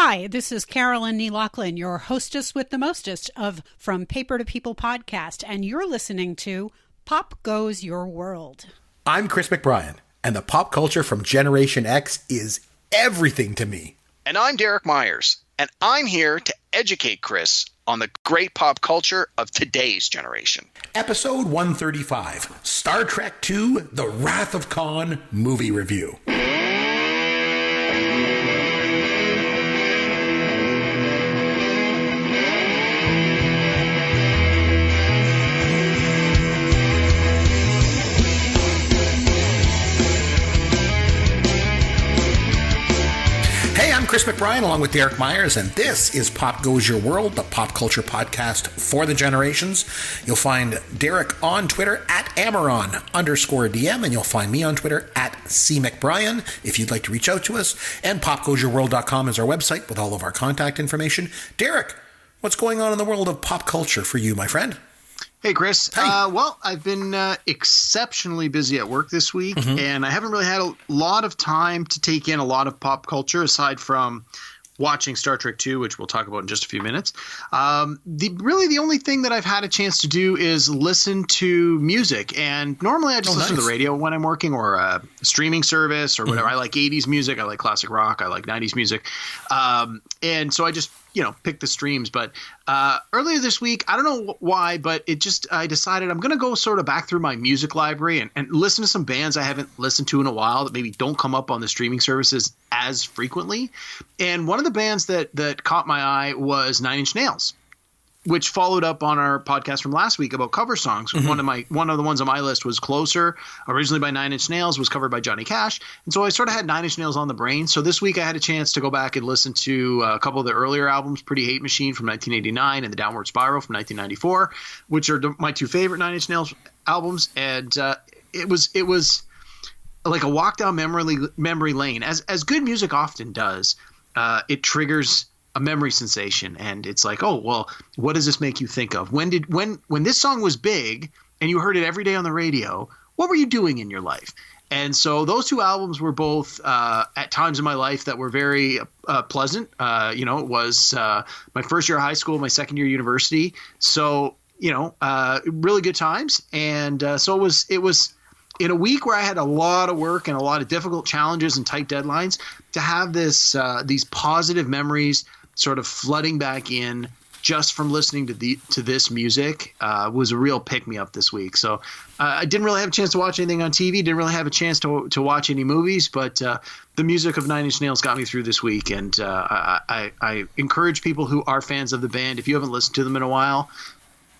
Hi, this is Carolyn Nee Lachlan, your hostess with the mostest of From Paper to People podcast, and you're listening to Pop Goes Your World. I'm Chris McBrien, and the pop culture from Generation X is everything to me. And I'm Derek Myers, and I'm here to educate Chris on the great pop culture of today's generation. Episode 135, Star Trek II, The Wrath of Khan movie review. Chris McBrien along with Derek Myers, and this is Pop Goes Your World, the pop culture podcast for the generations. You'll find Derek on Twitter at Amaron_DM, and you'll find me on Twitter at CMcBrien if you'd like to reach out to us. And popgoesyourworld.com is our website with all of our contact information. Derek, what's going on in the world of pop culture for you, my friend? Hey, Chris. Well, I've been exceptionally busy at work this week, and I haven't really had a lot of time to take in a lot of pop culture aside from watching Star Trek II, which we'll talk about in just a few minutes. The only thing that I've had a chance to do is listen to music, and normally I just listen to the radio when I'm working or a streaming service or whatever. I like 80s music. I like classic rock. I like 90s music. And so I just pick the streams. But earlier this week, I don't know why, but I decided I'm going to go sort of back through my music library and listen to some bands I haven't listened to in a while that maybe don't come up on the streaming services as frequently. And one of the bands that caught my eye was Nine Inch Nails, which followed up on our podcast from last week about cover songs. One of the ones on my list was Closer, originally by Nine Inch Nails, was covered by Johnny Cash. And so I sort of had Nine Inch Nails on the brain. So this week I had a chance to go back and listen to a couple of the earlier albums, Pretty Hate Machine from 1989 and The Downward Spiral from 1994, which are my two favorite Nine Inch Nails albums. And it was like a walk down memory lane. As good music often does, it triggers a memory sensation, and it's like, oh well, what does this make you think of? When this song was big and you heard it every day on the radio, what were you doing in your life? And so those two albums were both at times in my life that were very pleasant. It was my first year of high school, my second year of university, so really good times. And so it was in a week where I had a lot of work and a lot of difficult challenges and tight deadlines, to have these positive memories sort of flooding back in just from listening to this music was a real pick-me-up this week. So I didn't really have a chance to watch anything on TV, didn't really have a chance to watch any movies, but the music of Nine Inch Nails got me through this week. And I encourage people who are fans of the band, if you haven't listened to them in a while,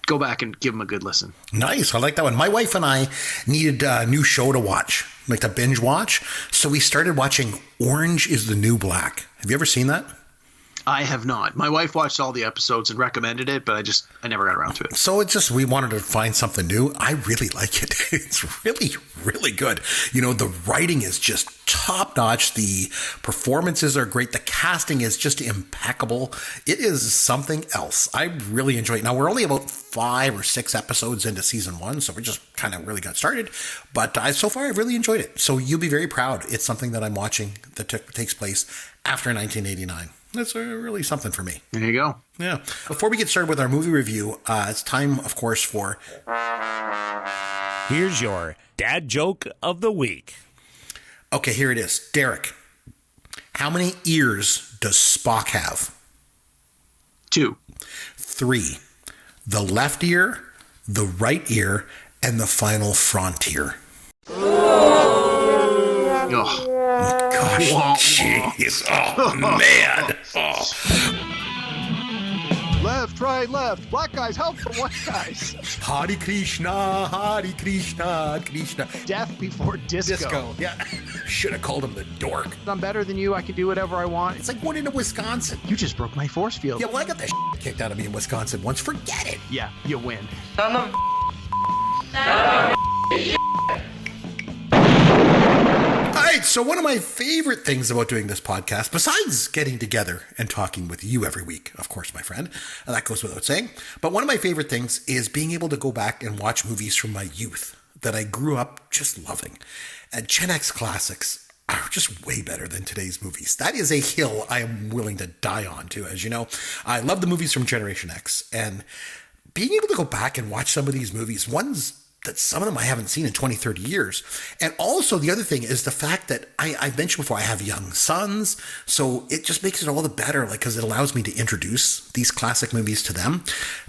go back and give them a good listen. Nice. I like that one. My wife and I needed a new show to watch, like to binge watch. So we started watching Orange is the New Black. Have you ever seen that? I have not. My wife watched all the episodes and recommended it, but I never got around to it. So we wanted to find something new. I really like it. It's really, really good. The writing is just top notch. The performances are great. The casting is just impeccable. It is something else. I really enjoy it. Now, we're only about 5 or 6 episodes into season 1, so we just kind of really got started. But so far, I've really enjoyed it. So you'll be very proud. It's something that I'm watching that takes place after 1989. That's really something for me. There you go. Yeah. Before we get started with our movie review, it's time, of course, for... Here's your dad joke of the week. Okay, here it is. Derek, how many ears does Spock have? 2. 3. The left ear, the right ear, and the final frontier. Ugh. Gosh, jeez. Oh, man. Left, right, left. Black guys help the white guys. Hare Krishna, Krishna. Death before disco. Yeah. Should have called him the dork. I'm better than you. I can do whatever I want. It's like going into Wisconsin. You just broke my force field. Yeah, well, I got that kicked out of me in Wisconsin once. Forget it. Yeah, you win. Son of All right, so one of my favorite things about doing this podcast, besides getting together and talking with you every week, of course, my friend, and that goes without saying, but one of my favorite things is being able to go back and watch movies from my youth that I grew up just loving. Gen X classics are just way better than today's movies. That is a hill I am willing to die on too. As you know, I love the movies from Generation X, and being able to go back and watch some of these movies, ones that some of them I haven't seen in 20, 30 years. And also the other thing is the fact that I mentioned before, I have young sons. So it just makes it all the better, like, because it allows me to introduce these classic movies to them.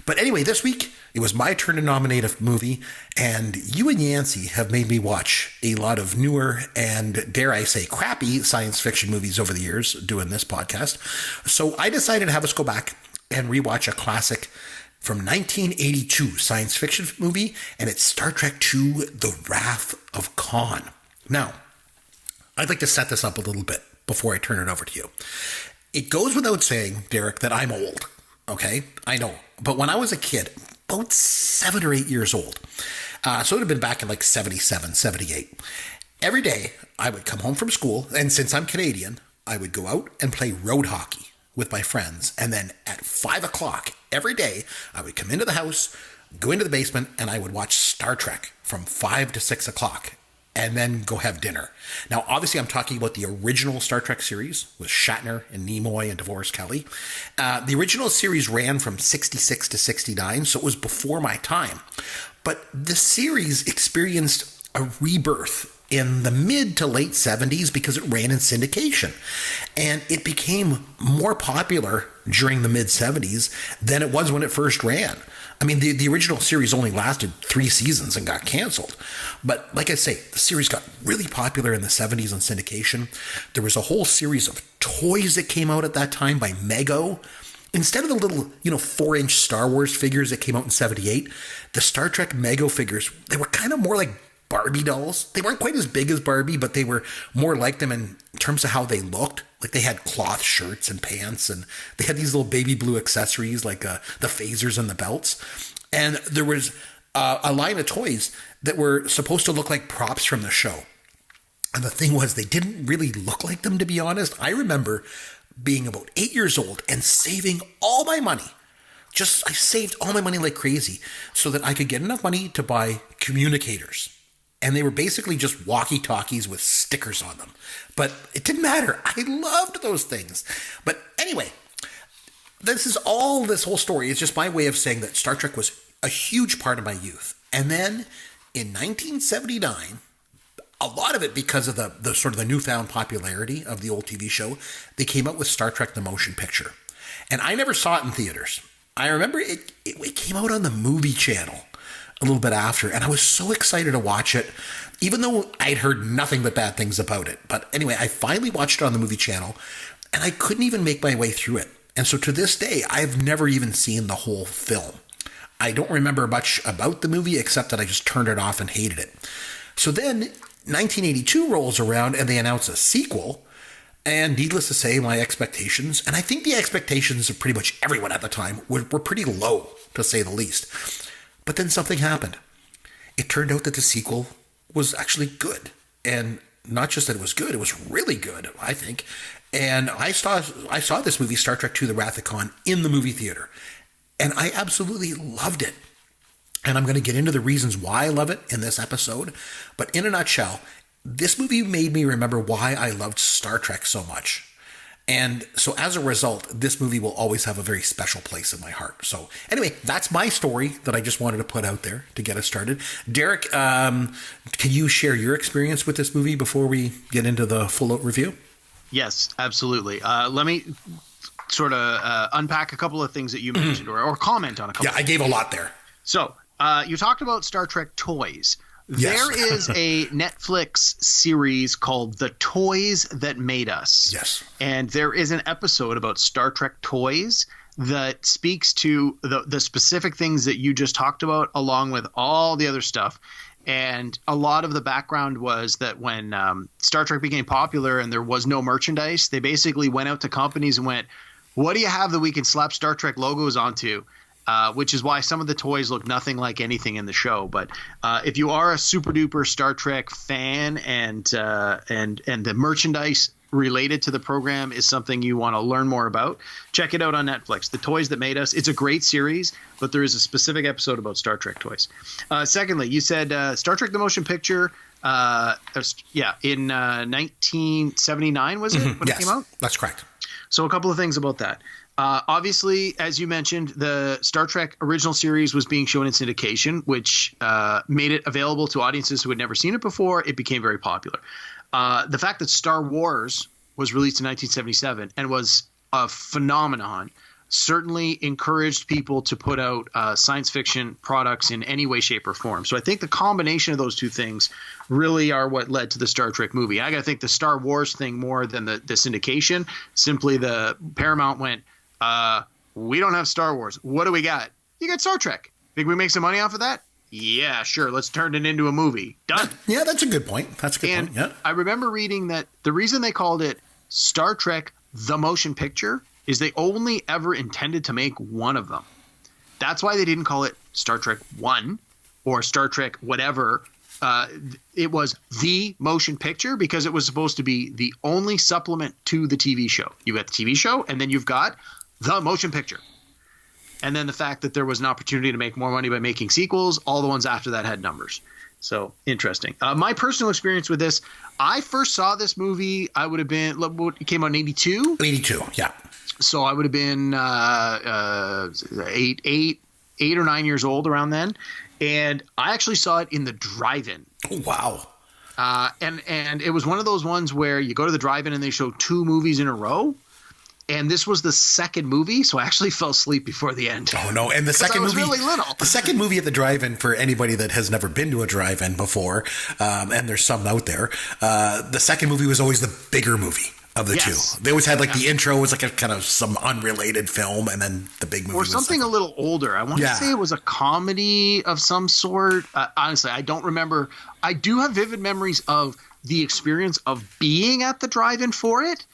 But anyway, this week, it was my turn to nominate a movie. And you and Yancey have made me watch a lot of newer and, dare I say, crappy science fiction movies over the years doing this podcast. So I decided to have us go back and rewatch a classic from 1982 science fiction movie, and it's Star Trek II, The Wrath of Khan. Now, I'd like to set this up a little bit before I turn it over to you. It goes without saying, Derek, that I'm old, okay? I know. But when I was a kid, about 7 or 8 years old, so it would have been back in like 77, 78. Every day, I would come home from school, and since I'm Canadian, I would go out and play road hockey with my friends. And then at 5 o'clock every day, I would come into the house, go into the basement, and I would watch Star Trek from 5 to 6 o'clock and then go have dinner. Now, obviously, I'm talking about the original Star Trek series with Shatner and Nimoy and DeVoris Kelly. The original series ran from 66 to 69, so it was before my time. But the series experienced a rebirth in the mid to late 70s because it ran in syndication. And it became more popular during the mid 70s than it was when it first ran. I mean, the original series only lasted 3 seasons and got canceled. But like I say, the series got really popular in the 70s on syndication. There was a whole series of toys that came out at that time by Mego. Instead of the little, 4-inch Star Wars figures that came out in 78, the Star Trek Mego figures, they were kind of more like Barbie dolls. They weren't quite as big as Barbie, but they were more like them in terms of how they looked. Like they had cloth shirts and pants, and they had these little baby blue accessories like the phasers and the belts. And there was a line of toys that were supposed to look like props from the show. And the thing was, they didn't really look like them, to be honest. I remember being about 8 years old and saving all my money. I saved all my money like crazy so that I could get enough money to buy communicators. And they were basically just walkie-talkies with stickers on them. But it didn't matter. I loved those things. But anyway, this whole story is just my way of saying that Star Trek was a huge part of my youth. And then in 1979, a lot of it because of the sort of the newfound popularity of the old TV show, they came out with Star Trek the Motion Picture. And I never saw it in theaters. I remember it came out on the movie channel a little bit after, and I was so excited to watch it, even though I'd heard nothing but bad things about it. But anyway, I finally watched it on the movie channel, and I couldn't even make my way through it. And so to this day, I've never even seen the whole film. I don't remember much about the movie, except that I just turned it off and hated it. So then 1982 rolls around, and they announce a sequel. And needless to say, my expectations, and I think the expectations of pretty much everyone at the time, were pretty low, to say the least. But then something happened. It turned out that the sequel was actually good. And not just that it was good, it was really good, I think. And I saw this movie, Star Trek II, The Wrath of Khan, in the movie theater. And I absolutely loved it. And I'm going to get into the reasons why I love it in this episode. But in a nutshell, this movie made me remember why I loved Star Trek so much. And so as a result, this movie will always have a very special place in my heart. So anyway, that's my story that I just wanted to put out there to get us started. Derek, can you share your experience with this movie before we get into the full out review? Yes, absolutely. Let me sort of unpack a couple of things that you mentioned or comment on a couple. Yeah, I gave a lot there. So you talked about Star Trek toys. Yes. There is a Netflix series called The Toys That Made Us. Yes. And there is an episode about Star Trek toys that speaks to the specific things that you just talked about, along with all the other stuff. And a lot of the background was that when Star Trek became popular and there was no merchandise, they basically went out to companies and went, what do you have that we can slap Star Trek logos onto? Which is why some of the toys look nothing like anything in the show. But if you are a super duper Star Trek fan and the merchandise related to the program is something you want to learn more about, check it out on Netflix. The Toys That Made Us. It's a great series, but there is a specific episode about Star Trek toys. Secondly, you said Star Trek the Motion Picture In 1979 was it when it came out? That's correct. So a couple of things about that. Obviously, as you mentioned, the Star Trek original series was being shown in syndication, which made it available to audiences who had never seen it before. It became very popular. The fact that Star Wars was released in 1977 and was a phenomenon certainly encouraged people to put out science fiction products in any way, shape, or form. So I think the combination of those two things really are what led to the Star Trek movie. I got to think the Star Wars thing more than the syndication. Simply the Paramount went, we don't have Star Wars. What do we got? You got Star Trek. Think we make some money off of that? Yeah, sure. Let's turn it into a movie. Done. Yeah, that's a good point. Point. Yeah. I remember reading that the reason they called it Star Trek the Motion Picture is they only ever intended to make one of them. That's why they didn't call it Star Trek 1 or Star Trek whatever. It was the motion picture because it was supposed to be the only supplement to the TV show. You got the TV show, and then you've got the motion picture. And then the fact that there was an opportunity to make more money by making sequels, all the ones after that had numbers. So interesting. My personal experience with this, I first saw this movie, I would have been, it came out in 82? 82, yeah. So I would have been 8 or 9 years old around then. And I actually saw it in the drive-in. Oh, wow. And it was one of those ones where you go to the drive-in and they show 2 movies in a row. And this was the second movie, so I actually fell asleep before the end. Oh no! And the second movie, really little. The second movie at the drive-in, for anybody that has never been to a drive-in before, and there's some out there, the second movie was always the bigger movie of the two. They always had the intro was like a kind of some unrelated film, and then the big movie or something a little older. I want to say it was a comedy of some sort. Honestly, I don't remember. I do have vivid memories of the experience of being at the drive-in for it.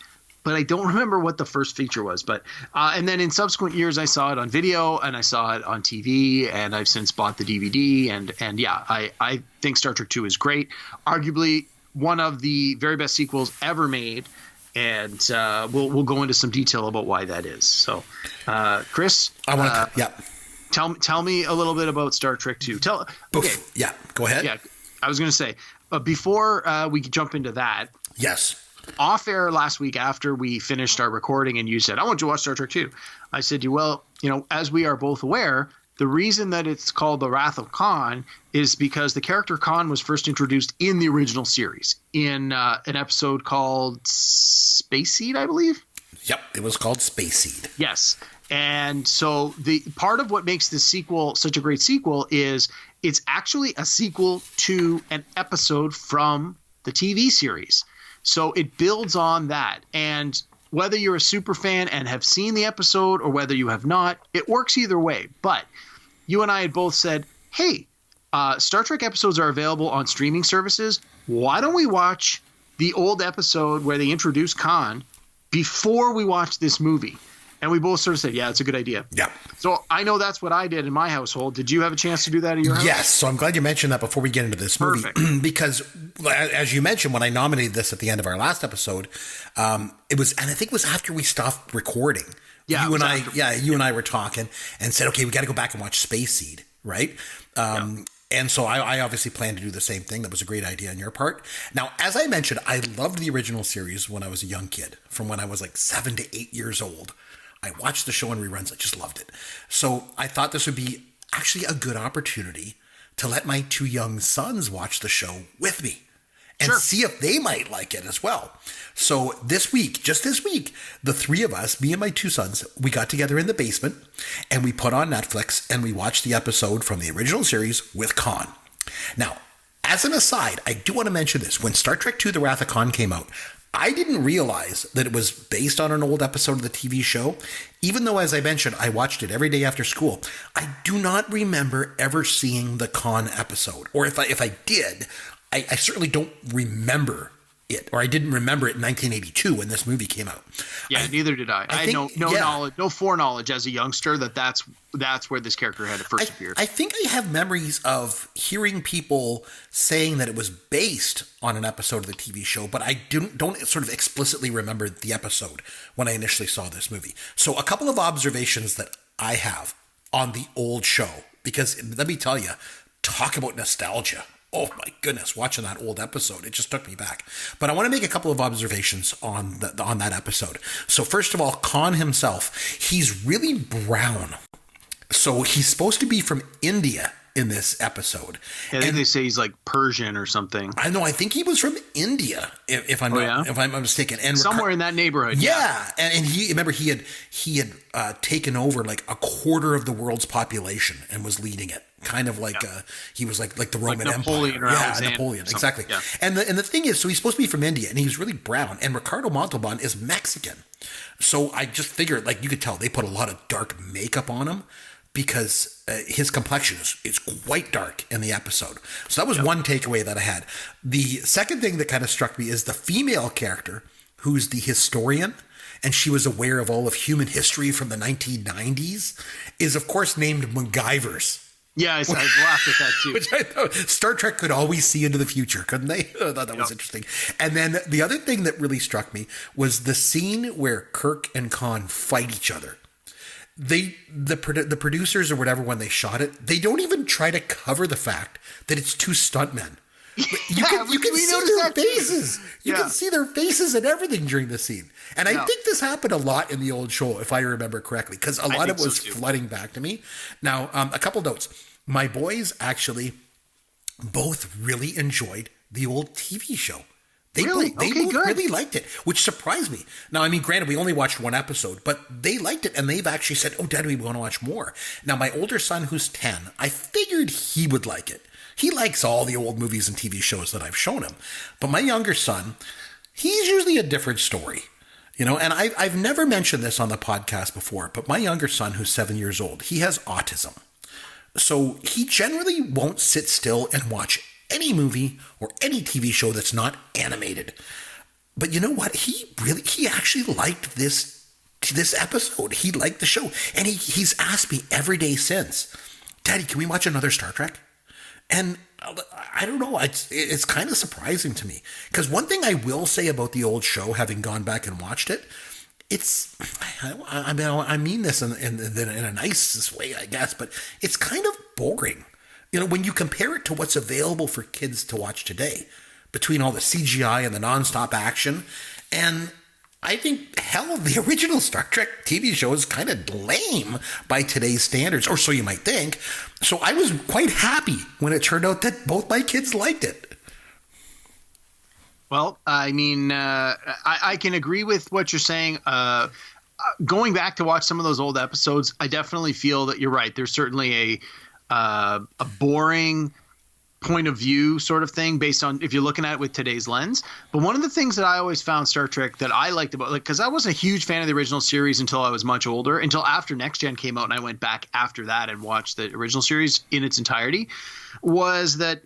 But I don't remember what the first feature was. But and then in subsequent years, I saw it on video and I saw it on TV, and I've since bought the DVD. And yeah, I think Star Trek II is great. Arguably one of the very best sequels ever made. And we'll go into some detail about why that is. So, Chris, I want to tell me a little bit about Star Trek II. Go ahead. Yeah, I was going to say before we jump into that. Yes. Off air last week after we finished our recording and you said, I want you to watch Star Trek 2. I said, well, as we are both aware, the reason that it's called The Wrath of Khan is because the character Khan was first introduced in the original series in an episode called Space Seed, I believe. Yep, it was called Space Seed. Yes. And so the part of what makes this sequel such a great sequel is it's actually a sequel to an episode from the TV series. So it builds on that. And whether you're a super fan and have seen the episode or whether you have not, it works either way. But you and I had both said, hey, Star Trek episodes are available on streaming services. Why don't we watch the old episode where they introduce Khan before we watch this movie? And we both sort of said, yeah, it's a good idea. Yeah. So I know that's what I did in my household. Did you have a chance to do that at your house? Yes. So I'm glad you mentioned that before we get into this movie. Perfect. Because as you mentioned, when I nominated this at the end of our last episode, it was, and I think it was after we stopped recording. Yeah. You and I were talking and said, okay, we got to go back and watch Space Seed, right? And so I obviously planned to do the same thing. That was a great idea on your part. Now, as I mentioned, I loved the original series when I was a young kid, from when I was like 7 to 8 years old. I watched the show in reruns. I just loved it. So I thought this would be actually a good opportunity to let my 2 young sons watch the show with me and see if they might like it as well. So just this week, the 3 of us, me and my 2 sons, we got together in the basement and we put on Netflix and we watched the episode from the original series with Khan. Now, as an aside, I do want to mention this. When Star Trek II: The Wrath of Khan came out, I didn't realize that it was based on an old episode of the TV show. Even though, as I mentioned, I watched it every day after school, I do not remember ever seeing the Khan episode. Or if I did, I certainly don't remember it. Or I didn't remember it in 1982 when this movie came out. Yeah, neither did I. I had no knowledge, no foreknowledge as a youngster that's where this character had first appeared. I think I have memories of hearing people saying that it was based on an episode of the TV show, but I don't sort of explicitly remember the episode when I initially saw this movie. So a couple of observations that I have on the old show, because let me tell you, talk about nostalgia. oh my goodness, watching that old episode, it just took me back. But I want to make a couple of observations on that episode. So first of all, Khan himself, he's really brown. So he's supposed to be from India in this episode. Yeah, I think they say he's like Persian or something. I know. I think he was from India, if I'm not mistaken. And somewhere in that neighborhood. Yeah, and he had taken over like a quarter of the world's population and was leading it. Kind of like he was like the Roman Napoleon Empire. Alexander, Napoleon, exactly. Yeah. And the thing is, so he's supposed to be from India, and he's really brown. And Ricardo Montalban is Mexican. So I just figured, like, you could tell they put a lot of dark makeup on him, because his complexion is quite dark in the episode. So that was one takeaway that I had. The second thing that kind of struck me is the female character, who's the historian, and she was aware of all of human history from the 1990s, is of course named MacGyver's. Yeah, I laughed at that too. Which I thought Star Trek could always see into the future, couldn't they? I thought that was interesting. And then the other thing that really struck me was the scene where Kirk and Khan fight each other. The producers or whatever, when they shot it, they don't even try to cover the fact that it's two stuntmen. You can see their faces. You can see their faces and everything during the scene. And I think this happened a lot in the old show, if I remember correctly, because a lot of it was flooding back to me. Now, a couple notes. My boys actually both really enjoyed the old TV show. They both really liked it, which surprised me. Now, I mean, granted, we only watched one episode, but they liked it, and they've actually said, "Oh, Dad, we want to watch more." Now, my older son, who's 10, I figured he would like it. He likes all the old movies and TV shows that I've shown him. But my younger son, he's usually a different story. And I've never mentioned this on the podcast before, but my younger son, who's 7 years old, he has autism. So he generally won't sit still and watch any movie or any TV show that's not animated. But you know what? He actually liked this episode. He liked the show. And he's asked me every day since, "Daddy, can we watch another Star Trek?" And I don't know. It's kind of surprising to me. Because one thing I will say about the old show, having gone back and watched it, I mean this in a nicest way, I guess, but it's kind of boring. When you compare it to what's available for kids to watch today, between all the CGI and the nonstop action, and I think, hell, the original Star Trek TV show is kind of lame by today's standards, or so you might think. So I was quite happy when it turned out that both my kids liked it. Well, I mean, I can agree with what you're saying. Going back to watch some of those old episodes, I definitely feel that you're right. There's certainly a boring point of view sort of thing based on if you're looking at it with today's lens. But one of the things that I always found Star Trek that I liked about, because I wasn't a huge fan of the original series until I was much older, until after Next Gen came out, and I went back after that and watched the original series in its entirety, was that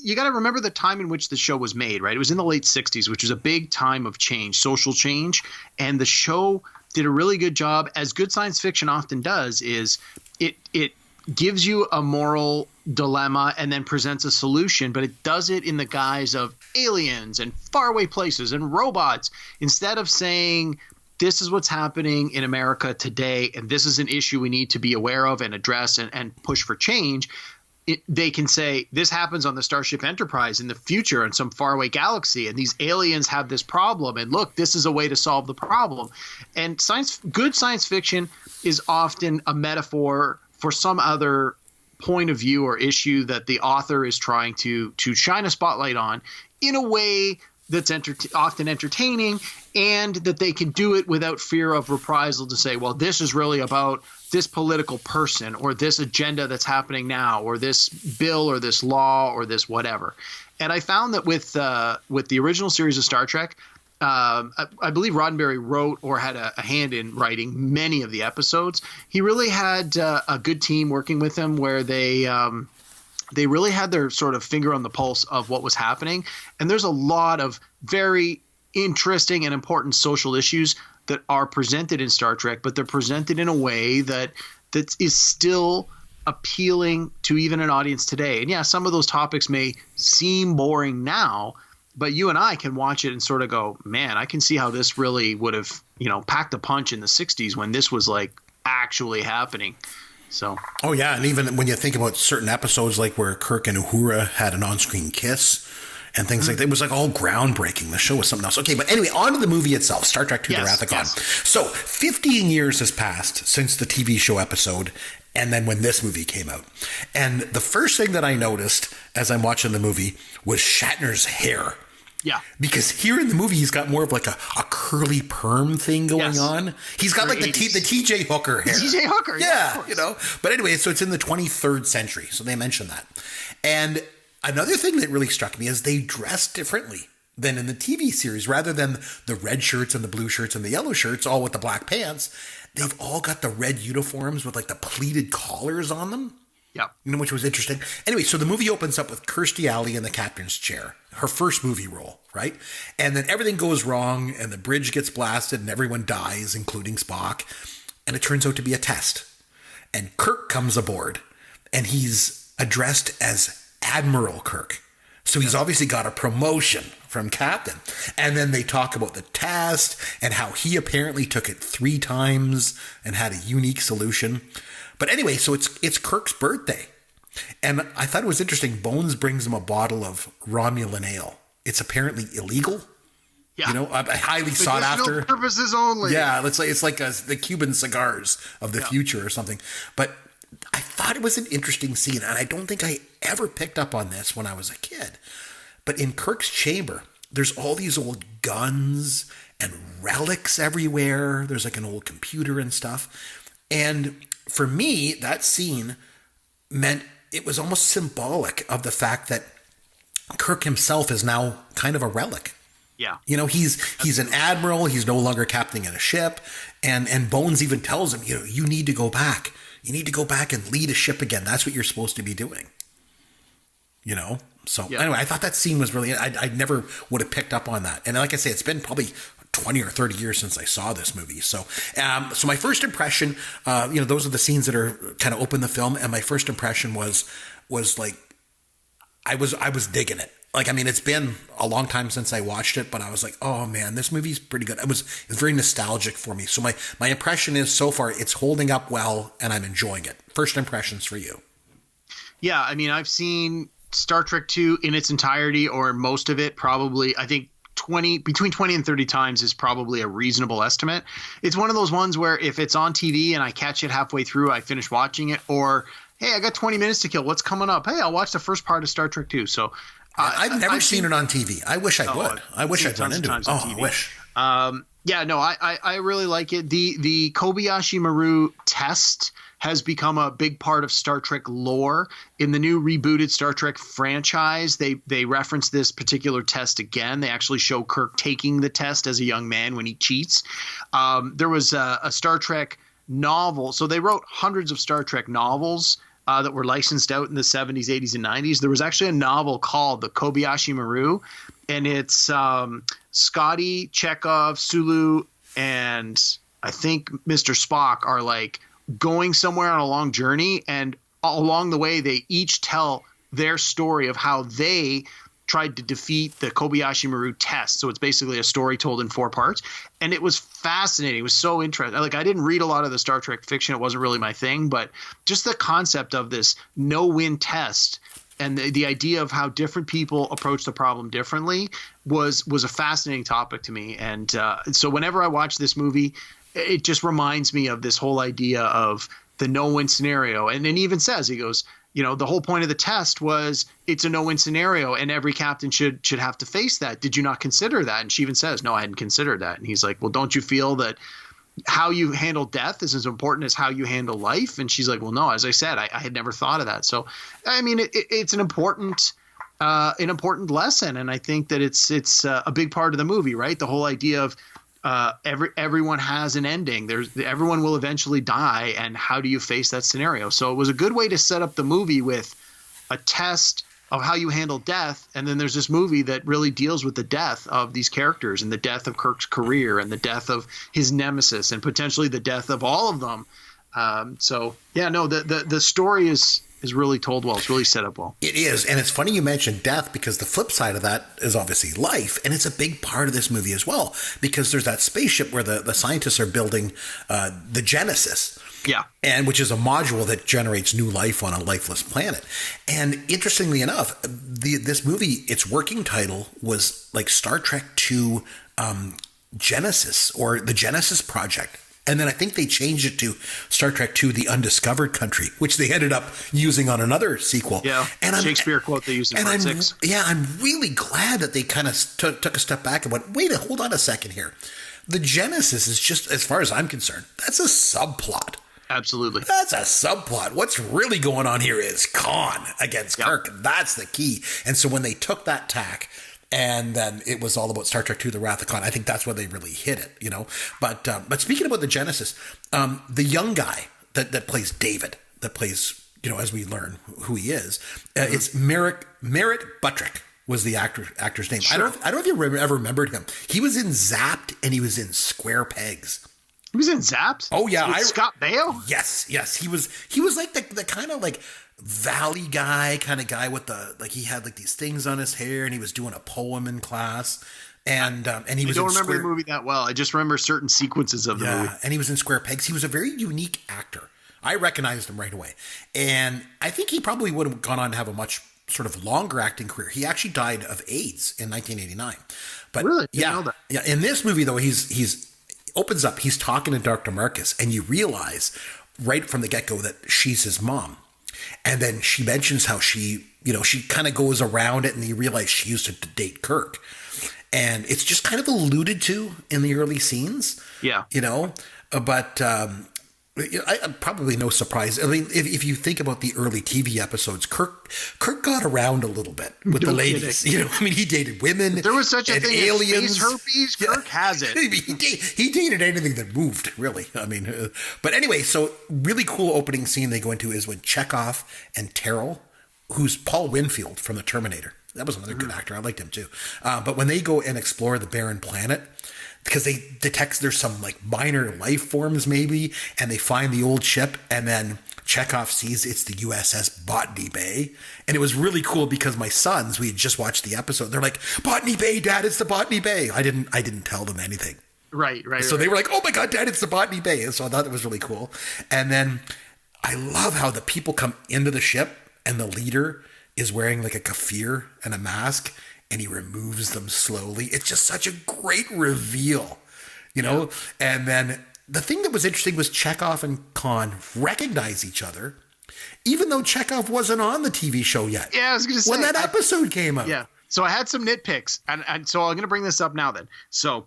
you got to remember the time in which the show was made, right? It was in the late 60s, which was a big time of change, social change. And the show did a really good job, as good science fiction often does, is it gives you a moral dilemma and then presents a solution, but it does it in the guise of aliens and faraway places and robots, instead of saying, this is what's happening in America today, and this is an issue we need to be aware of and address and push for change. They can say, this happens on the Starship Enterprise in the future in some faraway galaxy, and these aliens have this problem, and look, this is a way to solve the problem. And good science fiction is often a metaphor for some other point of view or issue that the author is trying to shine a spotlight on in a way that's often entertaining, and that they can do it without fear of reprisal to say, well, this is really about this political person or this agenda that's happening now or this bill or this law or this whatever. And I found that with the original series of Star Trek, I believe Roddenberry wrote or had a hand in writing many of the episodes. He really had a good team working with him where they really had their sort of finger on the pulse of what was happening. And there's a lot of very interesting and important social issues that are presented in Star Trek, but they're presented in a way that is still appealing to even an audience today. And yeah, some of those topics may seem boring now, but you and I can watch it and sort of go, man, I can see how this really would have, packed a punch in the 60s when this was like actually happening. So. Oh yeah, and even when you think about certain episodes, like where Kirk and Uhura had an on-screen kiss and things like that, it was like all groundbreaking. The show was something else. Okay, but anyway, on to the movie itself, Star Trek II: The Wrath of Khan. So 15 years has passed since the TV show episode, and then when this movie came out. And the first thing that I noticed as I'm watching the movie was Shatner's hair. Yeah. Because here in the movie, he's got more of like a curly perm thing going on. He's got like the TJ Hooker hair. TJ Hooker, yeah, you know. But anyway, so it's in the 23rd century. So they mentioned that. And another thing that really struck me is they dress differently than in the TV series. Rather than the red shirts and the blue shirts and the yellow shirts, all with the black pants, they've all got the red uniforms with like the pleated collars on them. Yeah. You know, which was interesting. Anyway, so the movie opens up with Kirstie Alley in the captain's chair, her first movie role, right? And then everything goes wrong and the bridge gets blasted and everyone dies, including Spock. And it turns out to be a test. And Kirk comes aboard and he's addressed as Admiral Kirk. So he's obviously got a promotion from captain. And then they talk about the test and how he apparently took it 3 times and had a unique solution. But anyway, so it's Kirk's birthday. And I thought it was interesting. Bones brings him a bottle of Romulan ale. It's apparently illegal. Yeah. You know, highly sought after. Purposes only. Yeah, it's like the Cuban cigars of the future or something. But I thought it was an interesting scene. And I don't think I ever picked up on this when I was a kid. But in Kirk's chamber, there's all these old guns and relics everywhere. There's like an old computer and stuff. And for me, that scene meant it was almost symbolic of the fact that Kirk himself is now kind of a relic. Yeah. You know, he's an admiral. He's no longer captaining a ship. And Bones even tells him, you know, you need to go back. You need to go back and lead a ship again. That's what you're supposed to be doing. You know? So anyway, I thought that scene was really, I never would have picked up on that. And like I say, it's been probably 20 or 30 years since I saw this movie. So my first impression, you know, those are the scenes that are kind of open the film. And my first impression was like, I was digging it. Like, I mean, it's been a long time since I watched it, but I was like, oh man, this movie's pretty good. It's very nostalgic for me. So my impression is so far it's holding up well and I'm enjoying it. First impressions for you. Yeah. I mean, I've seen Star Trek II in its entirety or most of it, probably, I think, between 20 and 30 times is probably a reasonable estimate. It's one of those ones where if it's on TV and I catch it halfway through, I finish watching it, or, hey, I got 20 minutes to kill. What's coming up? Hey, I'll watch the first part of Star Trek 2. So I've never seen it on TV. I wish I would. I wish I'd run into it. Oh, I wish. Yeah, no, I really like it. The Kobayashi Maru test has become a big part of Star Trek lore. In the new rebooted Star Trek franchise, they reference this particular test again. They actually show Kirk taking the test as a young man when he cheats. There was a Star Trek novel. So they wrote hundreds of Star Trek novels that were licensed out in the 70s, 80s, and 90s. There was actually a novel called The Kobayashi Maru, and it's Scotty, Chekhov, Sulu, and I think Mr. Spock are like going somewhere on a long journey, and along the way they each tell their story of how they tried to defeat the Kobayashi Maru test. So it's basically a story told in 4 parts, and it was fascinating. It was so interesting. Like, I didn't read a lot of the Star Trek fiction. It wasn't really my thing, but just the concept of this no-win test and the idea of how different people approach the problem differently was a fascinating topic to me. And so whenever I watch this movie, it just reminds me of this whole idea of the no-win scenario. And then he even says, he goes, you know, the whole point of the test was it's a no-win scenario and every captain should have to face that. Did you not consider that? And she even says, no, I hadn't considered that. And he's like, well, don't you feel that how you handle death is as important as how you handle life? And she's like, well, no, as I said, I had never thought of that. So, I mean, it's an important lesson. And I think that it's a big part of the movie, right? The whole idea of everyone has an ending. Everyone will eventually die. And how do you face that scenario? So it was a good way to set up the movie with a test of how you handle death. And then there's this movie that really deals with the death of these characters and the death of Kirk's career and the death of his nemesis and potentially the death of all of them. So yeah, no, the story is is really told well. It's really set up well. It is. And it's funny you mentioned death, because the flip side of that is obviously life. And it's a big part of this movie as well, because there's that spaceship where the scientists are building the Genesis. Yeah. And which is a module that generates new life on a lifeless planet. And interestingly enough, this movie, its working title was like Star Trek II Genesis, or the Genesis Project. And then I think they changed it to Star Trek II, The Undiscovered Country, which they ended up using on another sequel. Yeah, and Shakespeare quote they used in Part 6. Yeah, I'm really glad that they kind of took a step back and went, wait, hold on a second here. The Genesis is just, as far as I'm concerned, that's a subplot. Absolutely. That's a subplot. What's really going on here is Khan against Kirk. That's the key. And so when they took that tack, and then it was all about Star Trek II, The Wrath of Khan, I think that's where they really hit it, you know. But speaking about the Genesis, the young guy that plays David, that plays, you know, as we learn who he is, it's Merritt Buttrick was the actor's name. Sure. I don't know if you ever remembered him. He was in Zapped and he was in Square Pegs. He was in Zapped? Oh, yeah. Scott Baio? Yes. He was like the kind of like Valley guy kind of guy with the, like, he had like these things on his hair and he was doing a poem in class. And he was. I don't remember the movie that well. I just remember certain sequences of the movie. Yeah, and he was in Square Pegs. He was a very unique actor. I recognized him right away. And I think he probably would have gone on to have a much sort of longer acting career. He actually died of AIDS in 1989. But really? Yeah. In this movie, though, he's opens up, he's talking to Dr. Marcus, and you realize right from the get-go that she's his mom. And then she mentions how she kind of goes around it, and you realize she used to date Kirk. And it's just kind of alluded to in the early scenes. Yeah. You know, but I probably no surprise. I mean, if you think about the early TV episodes, Kirk got around a little bit with the ladies. You know, I mean, he dated women. There was such a thing aliens. As space herpes. Kirk has it. He dated anything that moved, really. I mean, but anyway, so really cool opening scene they go into is when Chekhov and Terrell, who's Paul Winfield from the Terminator. That was another good actor. I liked him too. But when they go and explore the barren planet, because they detect there's some like minor life forms maybe, and they find the old ship, and then Chekhov sees it's the USS Botany Bay. And it was really cool because my sons, we had just watched the episode. They're like, Botany Bay, Dad, it's the Botany Bay. I didn't tell them anything. Right. So they were like, oh my God, Dad, it's the Botany Bay. And so I thought it was really cool. And then I love how the people come into the ship and the leader is wearing like a keffir and a mask, and he removes them slowly. It's just such a great reveal, you know? Yeah. And then the thing that was interesting was Chekhov and Khan recognize each other, even though Chekhov wasn't on the TV show yet. Yeah, I was going to say. When that episode came out. Yeah. So I had some nitpicks, and so I'm going to bring this up now then. So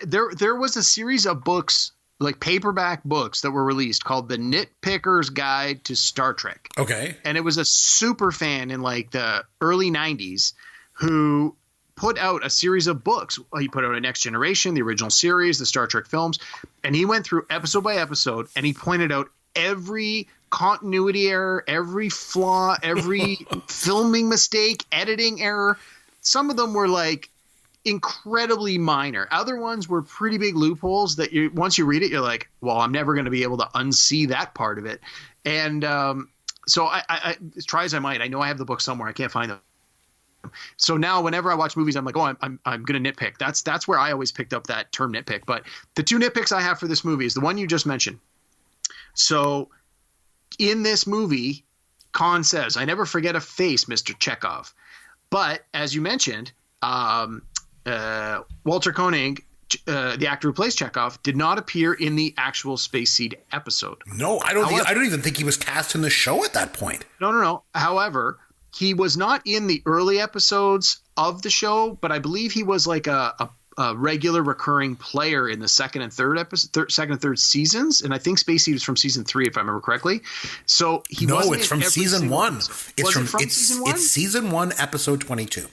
there was a series of books, like paperback books that were released called The Nitpicker's Guide to Star Trek. Okay. And it was a super fan in like the early 90s who put out a series of books. He put out a Next Generation, the original series, the Star Trek films, and he went through episode by episode and he pointed out every continuity error, every flaw, every filming mistake, editing error. Some of them were like incredibly minor. Other ones were pretty big loopholes that once you read it, you're like, well, I'm never going to be able to unsee that part of it. And so I try as I might, I know I have the book somewhere. I can't find them. So now whenever I watch movies, I'm like, oh, I'm going to nitpick. That's where I always picked up that term nitpick. But the two nitpicks I have for this movie is the one you just mentioned. So in this movie, Khan says, I never forget a face, Mr. Chekhov. But as you mentioned, Walter Koenig, the actor who plays Chekhov, did not appear in the actual Space Seed episode. No, I don't even think he was cast in the show at that point. No. However, he was not in the early episodes of the show, but I believe he was like a regular recurring player in the second and third seasons. And I think Space Seed is from season 3, if I remember correctly. So it's from season 1. It's from season 1? It's season 1, episode 22.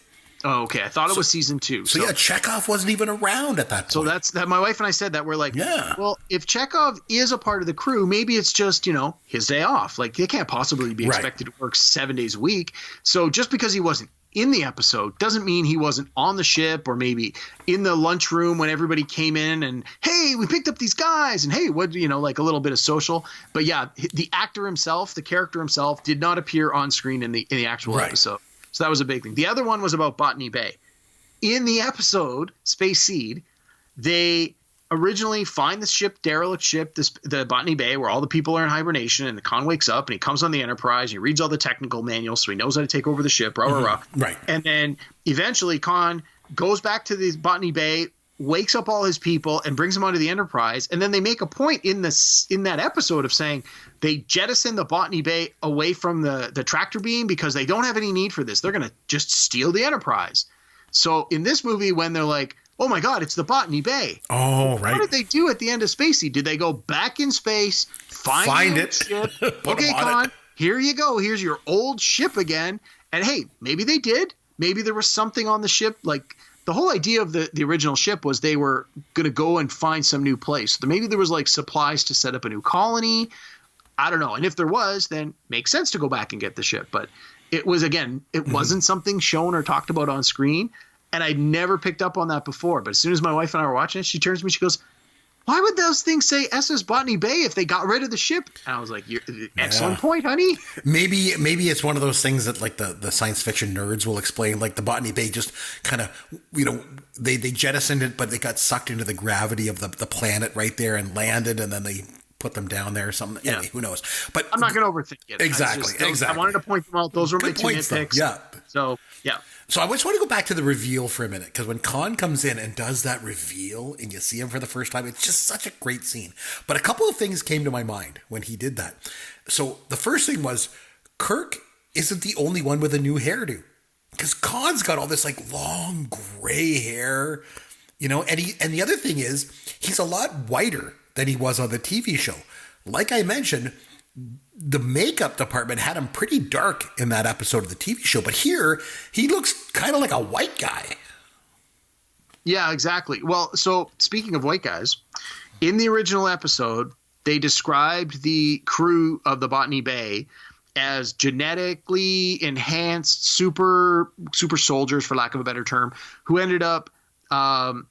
Oh, okay. I thought it was season 2. So yeah, Chekhov wasn't even around at that point. So that's that. My wife and I said that. We're like, yeah. Well, if Chekhov is a part of the crew, maybe it's just, his day off. Like they can't possibly be expected to work 7 days a week. So just because he wasn't in the episode doesn't mean he wasn't on the ship or maybe in the lunchroom when everybody came in and, hey, we picked up these guys and, hey, what, like a little bit of social. But yeah, the actor himself, the character himself did not appear on screen in the actual episode. So that was a big thing. The other one was about Botany Bay. In the episode Space Seed, they originally find the ship, derelict ship, the Botany Bay, where all the people are in hibernation, and the Khan wakes up and he comes on the Enterprise. He reads all the technical manuals, so he knows how to take over the ship. Right. And then eventually Khan goes back to the Botany Bay, wakes up all his people, and brings them onto the Enterprise. And then they make a point in that episode of saying they jettison the Botany Bay away from the tractor beam because they don't have any need for this. They're going to just steal the Enterprise. So in this movie, when they're like, oh my God, it's the Botany Bay. Oh, right. What did they do at the end of Spacey? Did they go back in space, find it, ship? Okay, Khan, here you go. Here's your old ship again. And hey, maybe they did. Maybe there was something on the ship. Like the whole idea of the original ship was they were going to go and find some new place. So maybe there was like supplies to set up a new colony. I don't know. And if there was, then makes sense to go back and get the ship. But it was, again, it wasn't something shown or talked about on screen. And I'd never picked up on that before. But as soon as my wife and I were watching it, she turns to me, she goes, why would those things say SS Botany Bay if they got rid of the ship? And I was like, excellent point, honey. Maybe it's one of those things that like the science fiction nerds will explain, like the Botany Bay just kind of, they jettisoned it, but they got sucked into the gravity of the planet right there and landed, and then they put them down there or something. Yeah. Anyway, who knows? But I'm not going to overthink it. Exactly. I wanted to point them out. Those were my two nitpicks. Yeah. So, yeah. So I just want to go back to the reveal for a minute, because when Khan comes in and does that reveal and you see him for the first time, it's just such a great scene. But a couple of things came to my mind when he did that. So the first thing was Kirk isn't the only one with a new hairdo, because Khan's got all this like long gray hair, and the other thing is he's a lot whiter than he was on the TV show. Like I mentioned, the makeup department had him pretty dark in that episode of the TV show, but here he looks kind of like a white guy. Yeah, exactly. Well, so speaking of white guys, in the original episode, they described the crew of the Botany Bay as genetically enhanced super soldiers, for lack of a better term, who ended up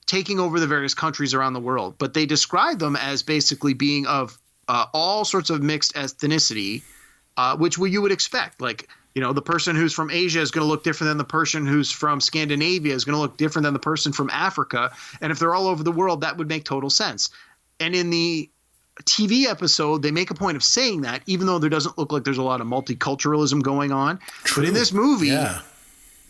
taking over the various countries around the world. But they described them as basically being of all sorts of mixed ethnicity, which you would expect. Like, the person who's from Asia is going to look different than the person who's from Scandinavia, is going to look different than the person from Africa. And if they're all over the world, that would make total sense. And in the TV episode, they make a point of saying that, even though there doesn't look like there's a lot of multiculturalism going on. True. But in this movie,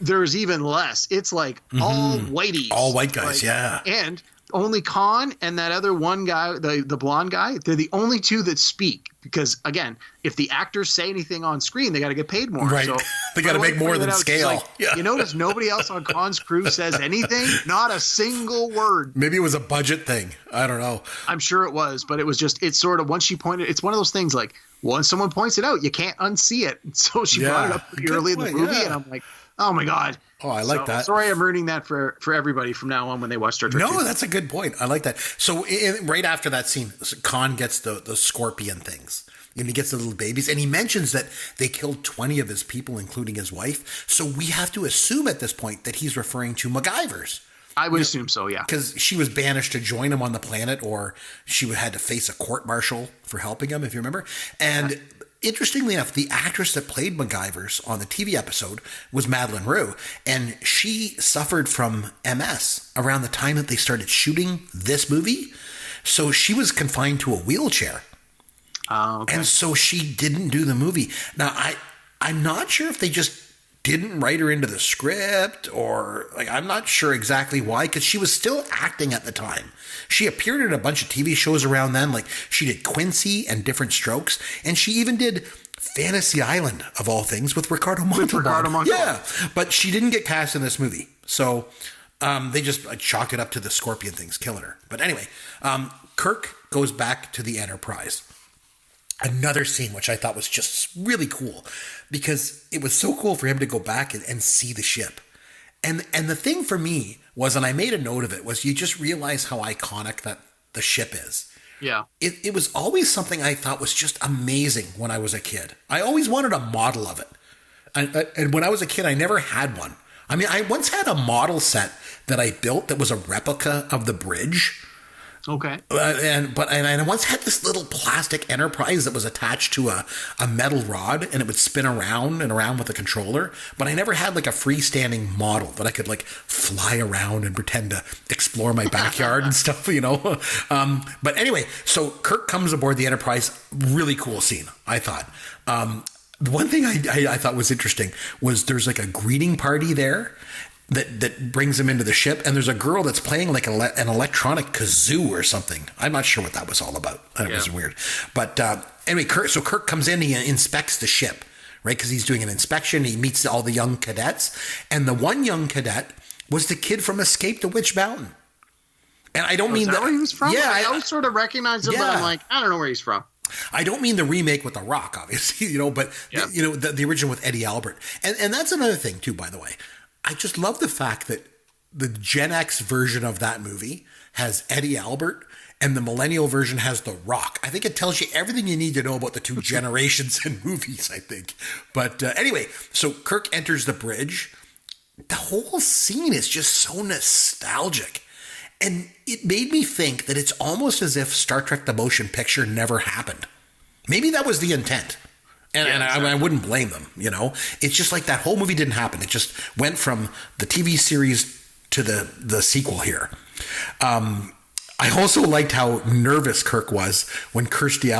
there's even less. It's like all whiteies. All white guys, yeah. And only Khan and that other one guy, the blonde guy, they're the only two that speak. Because, again, if the actors say anything on screen, they got to get paid more. Right. So they got to make more than scale. Like, you notice nobody else on Khan's crew says anything? Not a single word. Maybe it was a budget thing. I don't know. I'm sure it was, but it was just, it's sort of, once she pointed, it's one of those things like, once someone points it out, you can't unsee it. So she brought it up pretty early in the movie, and I'm like, oh my God. Oh, I like that. Sorry, I'm ruining that for everybody from now on when they watch Star Trek. No, that's a good point. I like that. So right after that scene, Khan gets the scorpion things. And he gets the little babies. And he mentions that they killed 20 of his people, including his wife. So we have to assume at this point that he's referring to MacGyver's. I would assume so, yeah. Because she was banished to join him on the planet, or she had to face a court-martial for helping him, if you remember. And interestingly enough, the actress that played MacGyver's on the TV episode was Madeleine Roux, and she suffered from MS around the time that they started shooting this movie. So she was confined to a wheelchair. Okay. And so she didn't do the movie. Now, I'm not sure if they just didn't write her into the script, or like, I'm not sure exactly why, because she was still acting at the time. She appeared in a bunch of TV shows around then, like she did Quincy and Different Strokes, and she even did Fantasy Island, of all things, with Ricardo Montalban. Yeah, but she didn't get cast in this movie. So they just chalked it up to the scorpion things killing her. But anyway, Kirk goes back to the Enterprise. Another scene which I thought was just really cool, because it was so cool for him to go back and see the ship. And the thing for me was, and I made a note of it, was you just realize how iconic that the ship is. Yeah. It was always something I thought was just amazing when I was a kid. I always wanted a model of it. And when I was a kid, I never had one. I mean, I once had a model set that I built that was a replica of the bridge. Okay. And I once had this little plastic Enterprise that was attached to a metal rod, and it would spin around and around with a controller. But I never had like a freestanding model that I could like fly around and pretend to explore my backyard and stuff, you know. But anyway, so Kirk comes aboard the Enterprise. Really cool scene, I thought. The one thing I thought was interesting was there's like a greeting party there that brings him into the ship, and there's a girl that's playing like an electronic kazoo or something. I'm not sure what that was all about. It was weird. But anyway, Kirk comes in, he inspects the ship, right? Because he's doing an inspection. He meets all the young cadets, and the one young cadet was the kid from Escape to Witch Mountain. And I don't mean that where he was from? Yeah, I always sort of recognize him, but I'm like, I don't know where he's from. I don't mean the remake with The Rock, obviously, you know, but the original with Eddie Albert. And that's another thing too, by the way. I just love the fact that the Gen X version of that movie has Eddie Albert and the millennial version has The Rock. I think it tells you everything you need to know about the two generations in movies, I think. But anyway, so Kirk enters the bridge. The whole scene is just so nostalgic. And it made me think that it's almost as if Star Trek the Motion Picture never happened. Maybe that was the intent. And I wouldn't blame them, you know. It's just like that whole movie didn't happen. It just went from the TV series to the sequel here. I also liked how nervous Kirk was when Kirstie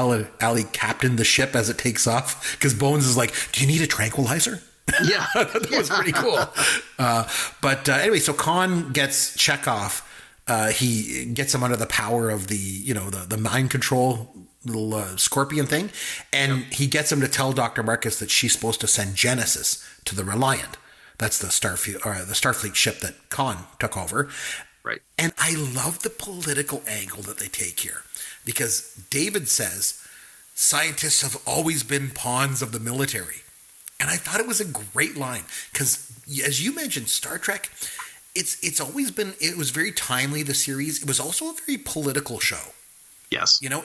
Alley captained the ship as it takes off, because Bones is like, "Do you need a tranquilizer?" Yeah. That was pretty cool. But anyway, so Khan gets Chekhov. He gets him under the power of the mind control little scorpion thing, and he gets him to tell Dr. Marcus that she's supposed to send Genesis to the Reliant. That's the Starfleet ship that Khan took over. Right. And I love the political angle that they take here, because David says scientists have always been pawns of the military. And I thought it was a great line, because as you mentioned, Star Trek, it's always been, it was very timely, the series. It was also a very political show. Yes. You know,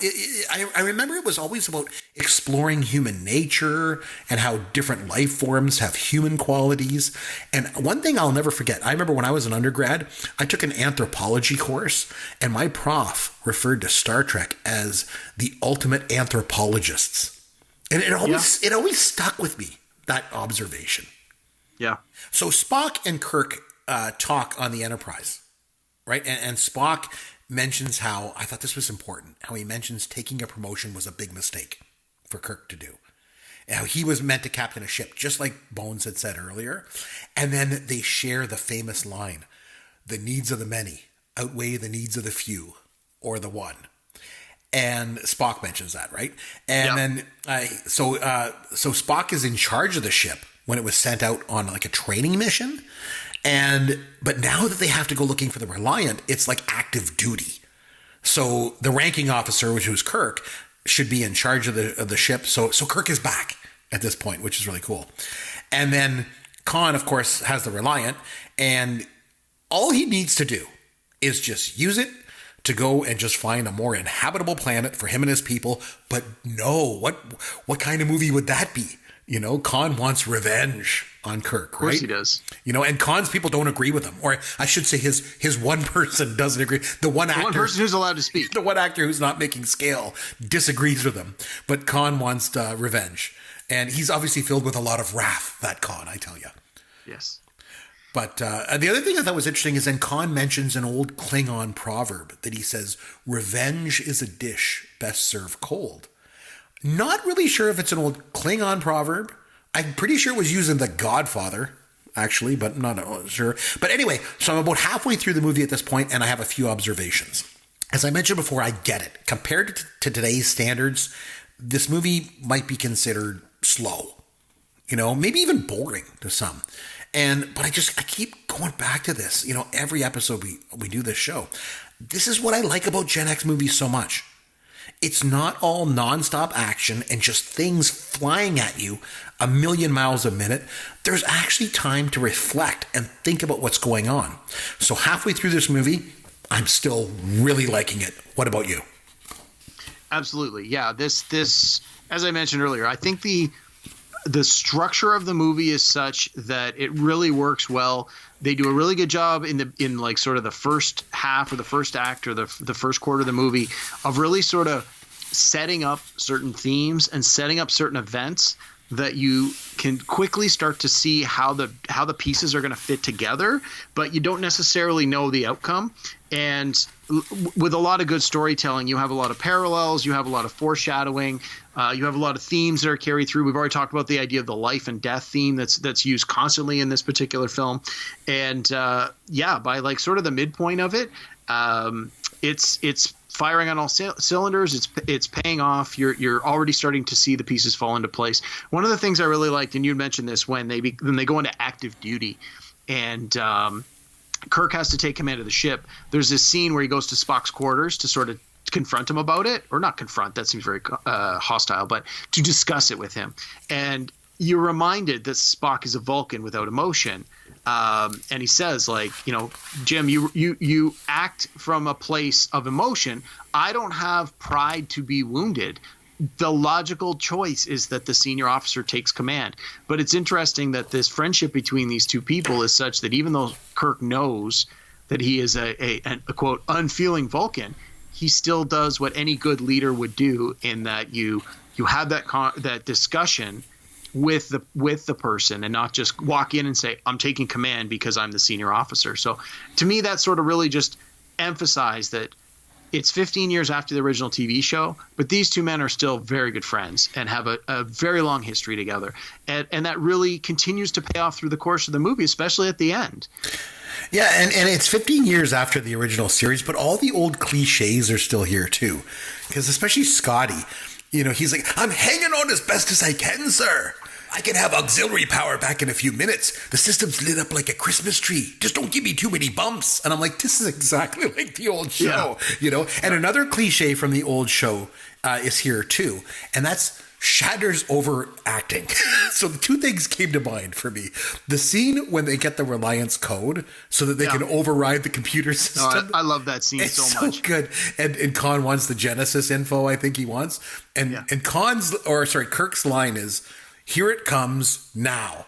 I remember it was always about exploring human nature and how different life forms have human qualities. And one thing I'll never forget, I remember when I was an undergrad, I took an anthropology course, and my prof referred to Star Trek as the ultimate anthropologists. And it always stuck with me, that observation. Yeah. So Spock and Kirk talk on the Enterprise, right? And Spock mentions how, I thought this was important, how he mentions taking a promotion was a big mistake for Kirk to do. And how he was meant to captain a ship, just like Bones had said earlier. And then they share the famous line, "The needs of the many outweigh the needs of the few, or the one." And Spock mentions that, right? And then, so Spock is in charge of the ship when it was sent out on like a training mission. But now that they have to go looking for the Reliant, it's like active duty. So the ranking officer, which was Kirk, should be in charge of the ship. So Kirk is back at this point, which is really cool. And then Khan, of course, has the Reliant, and all he needs to do is just use it to go and just find a more inhabitable planet for him and his people. But no, what kind of movie would that be? You know, Khan wants revenge on Kirk, right? Of course he does. You know, and Khan's people don't agree with him. Or I should say his one person doesn't agree. The one person who's allowed to speak. The one actor who's not making scale disagrees with him. But Khan wants revenge. And he's obviously filled with a lot of wrath, that Khan, I tell you. Yes. But the other thing I thought was interesting is then Khan mentions an old Klingon proverb that he says, "Revenge is a dish best served cold." Not really sure if it's an old Klingon proverb. I'm pretty sure it was used in The Godfather, actually, but not sure. But anyway, so I'm about halfway through the movie at this point, and I have a few observations. As I mentioned before, I get it. Compared to today's standards, this movie might be considered slow. You know, maybe even boring to some. But I keep going back to this. You know, every episode we do this show. This is what I like about Gen X movies so much. It's not all nonstop action and just things flying at you a million miles a minute. There's actually time to reflect and think about what's going on. So halfway through this movie, I'm still really liking it. What about you? Absolutely. Yeah. This, as I mentioned earlier, I think the structure of the movie is such that it really works well. They do a really good job in like sort of the first half or the first act or the first quarter of the movie of really sort of setting up certain themes and setting up certain events that you can quickly start to see how the pieces are going to fit together, but you don't necessarily know the outcome. And with a lot of good storytelling, you have a lot of parallels, you have a lot of foreshadowing, you have a lot of themes that are carried through. We've already talked about the idea of the life and death theme that's used constantly in this particular film. And by like sort of the midpoint of it, it's firing on all cylinders. It's paying off. You're already starting to see the pieces fall into place. One of the things I really liked, and you mentioned this, when they go into active duty, and Kirk has to take command of the ship. There's this scene where he goes to Spock's quarters to sort of confront him about it, or not confront. That seems very hostile, but to discuss it with him. And you're reminded that Spock is a Vulcan without emotion. And he says, like, Jim, you act from a place of emotion. I don't have pride to be wounded. The logical choice is that the senior officer takes command. But it's interesting that this friendship between these two people is such that even though Kirk knows that he is a quote unfeeling Vulcan, he still does what any good leader would do, in that you have that discussion with the person, and not just walk in and say, I'm taking command because I'm the senior officer. So to me, that sort of really just emphasized that it's 15 years after the original TV show, but these two men are still very good friends and have a very long history together. And that really continues to pay off through the course of the movie, especially at the end. Yeah, and it's 15 years after the original series, but all the old cliches are still here too. Because especially Scotty, he's like, I'm hanging on as best as I can, sir. I can have auxiliary power back in a few minutes. The system's lit up like a Christmas tree. Just don't give me too many bumps. And I'm like, this is exactly like the old show, And another cliche from the old show is here too. And that's Shatner's overacting. So the two things came to mind for me. The scene when they get the Reliance code so that they can override the computer system. No, I love that scene it's so much. Good. And Khan wants the Genesis info, I think he wants. And Kirk's line is, here it comes now.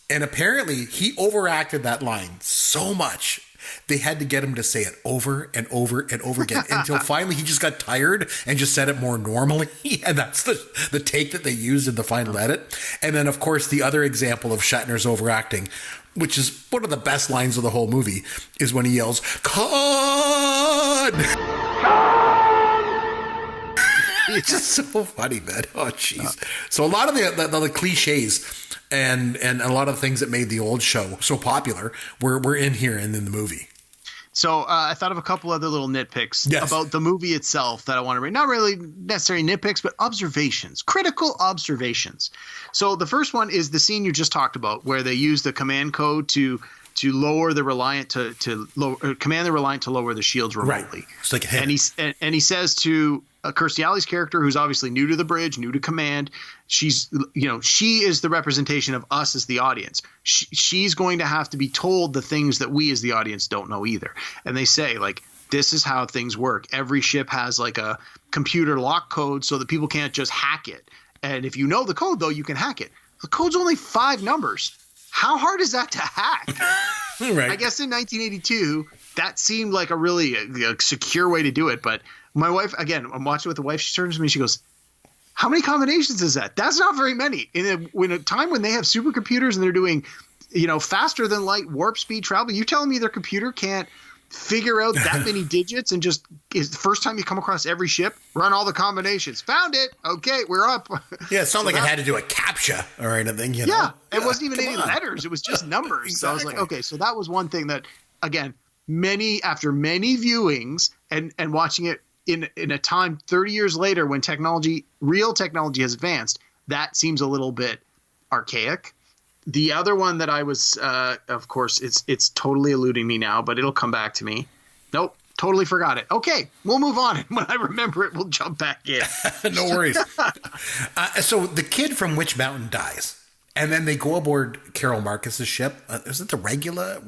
And apparently he overacted that line so much they had to get him to say it over and over and over again until finally he just got tired and just said it more normally. And that's the take that they used in the final edit. And then, of course, the other example of Shatner's overacting, which is one of the best lines of the whole movie, is when he yells, "Khan!" It's just so funny, man. Oh, jeez. So a lot of the cliches and a lot of the things that made the old show so popular were in here and in the movie. So I thought of a couple other little nitpicks about the movie itself that I want to read. Not really necessarily nitpicks, but observations, critical observations. So the first one is the scene you just talked about, where they use the command code to lower the Reliant command the Reliant to lower the shields remotely. Right. It's like a hit. And he says to Kirstie Alley's character, who's obviously new to the bridge, new to command, she is the representation of us as the audience. She's going to have to be told the things that we as the audience don't know either. And they say, like, this is how things work. Every ship has like a computer lock code so that people can't just hack it. And if you know the code, though, you can hack it. The code's only 5 numbers. How hard is that to hack? Right. I guess in 1982, that seemed like a really secure way to do it. But my wife, again, I'm watching with the wife. She turns to me. She goes, how many combinations is that? That's not very many. In a time when they have supercomputers and they're doing, faster than light warp speed travel, you telling me their computer can't figure out that many digits and just is the first time you come across every ship, run all the combinations. Found it. Okay, we're up. Yeah, it's not like it had to do a CAPTCHA or anything. Yeah, it wasn't even any letters. It was just numbers. Exactly. So I was like, okay, so that was one thing that, again, after many viewings and watching it in a time 30 years later when real technology has advanced, that seems a little bit archaic. The other one that I was, of course, it's totally eluding me now, but it'll come back to me. Nope, totally forgot it. Okay, we'll move on. And when I remember it, we'll jump back in. No worries. So the kid from Witch Mountain dies. And then they go aboard Carol Marcus's ship. Is it the Regula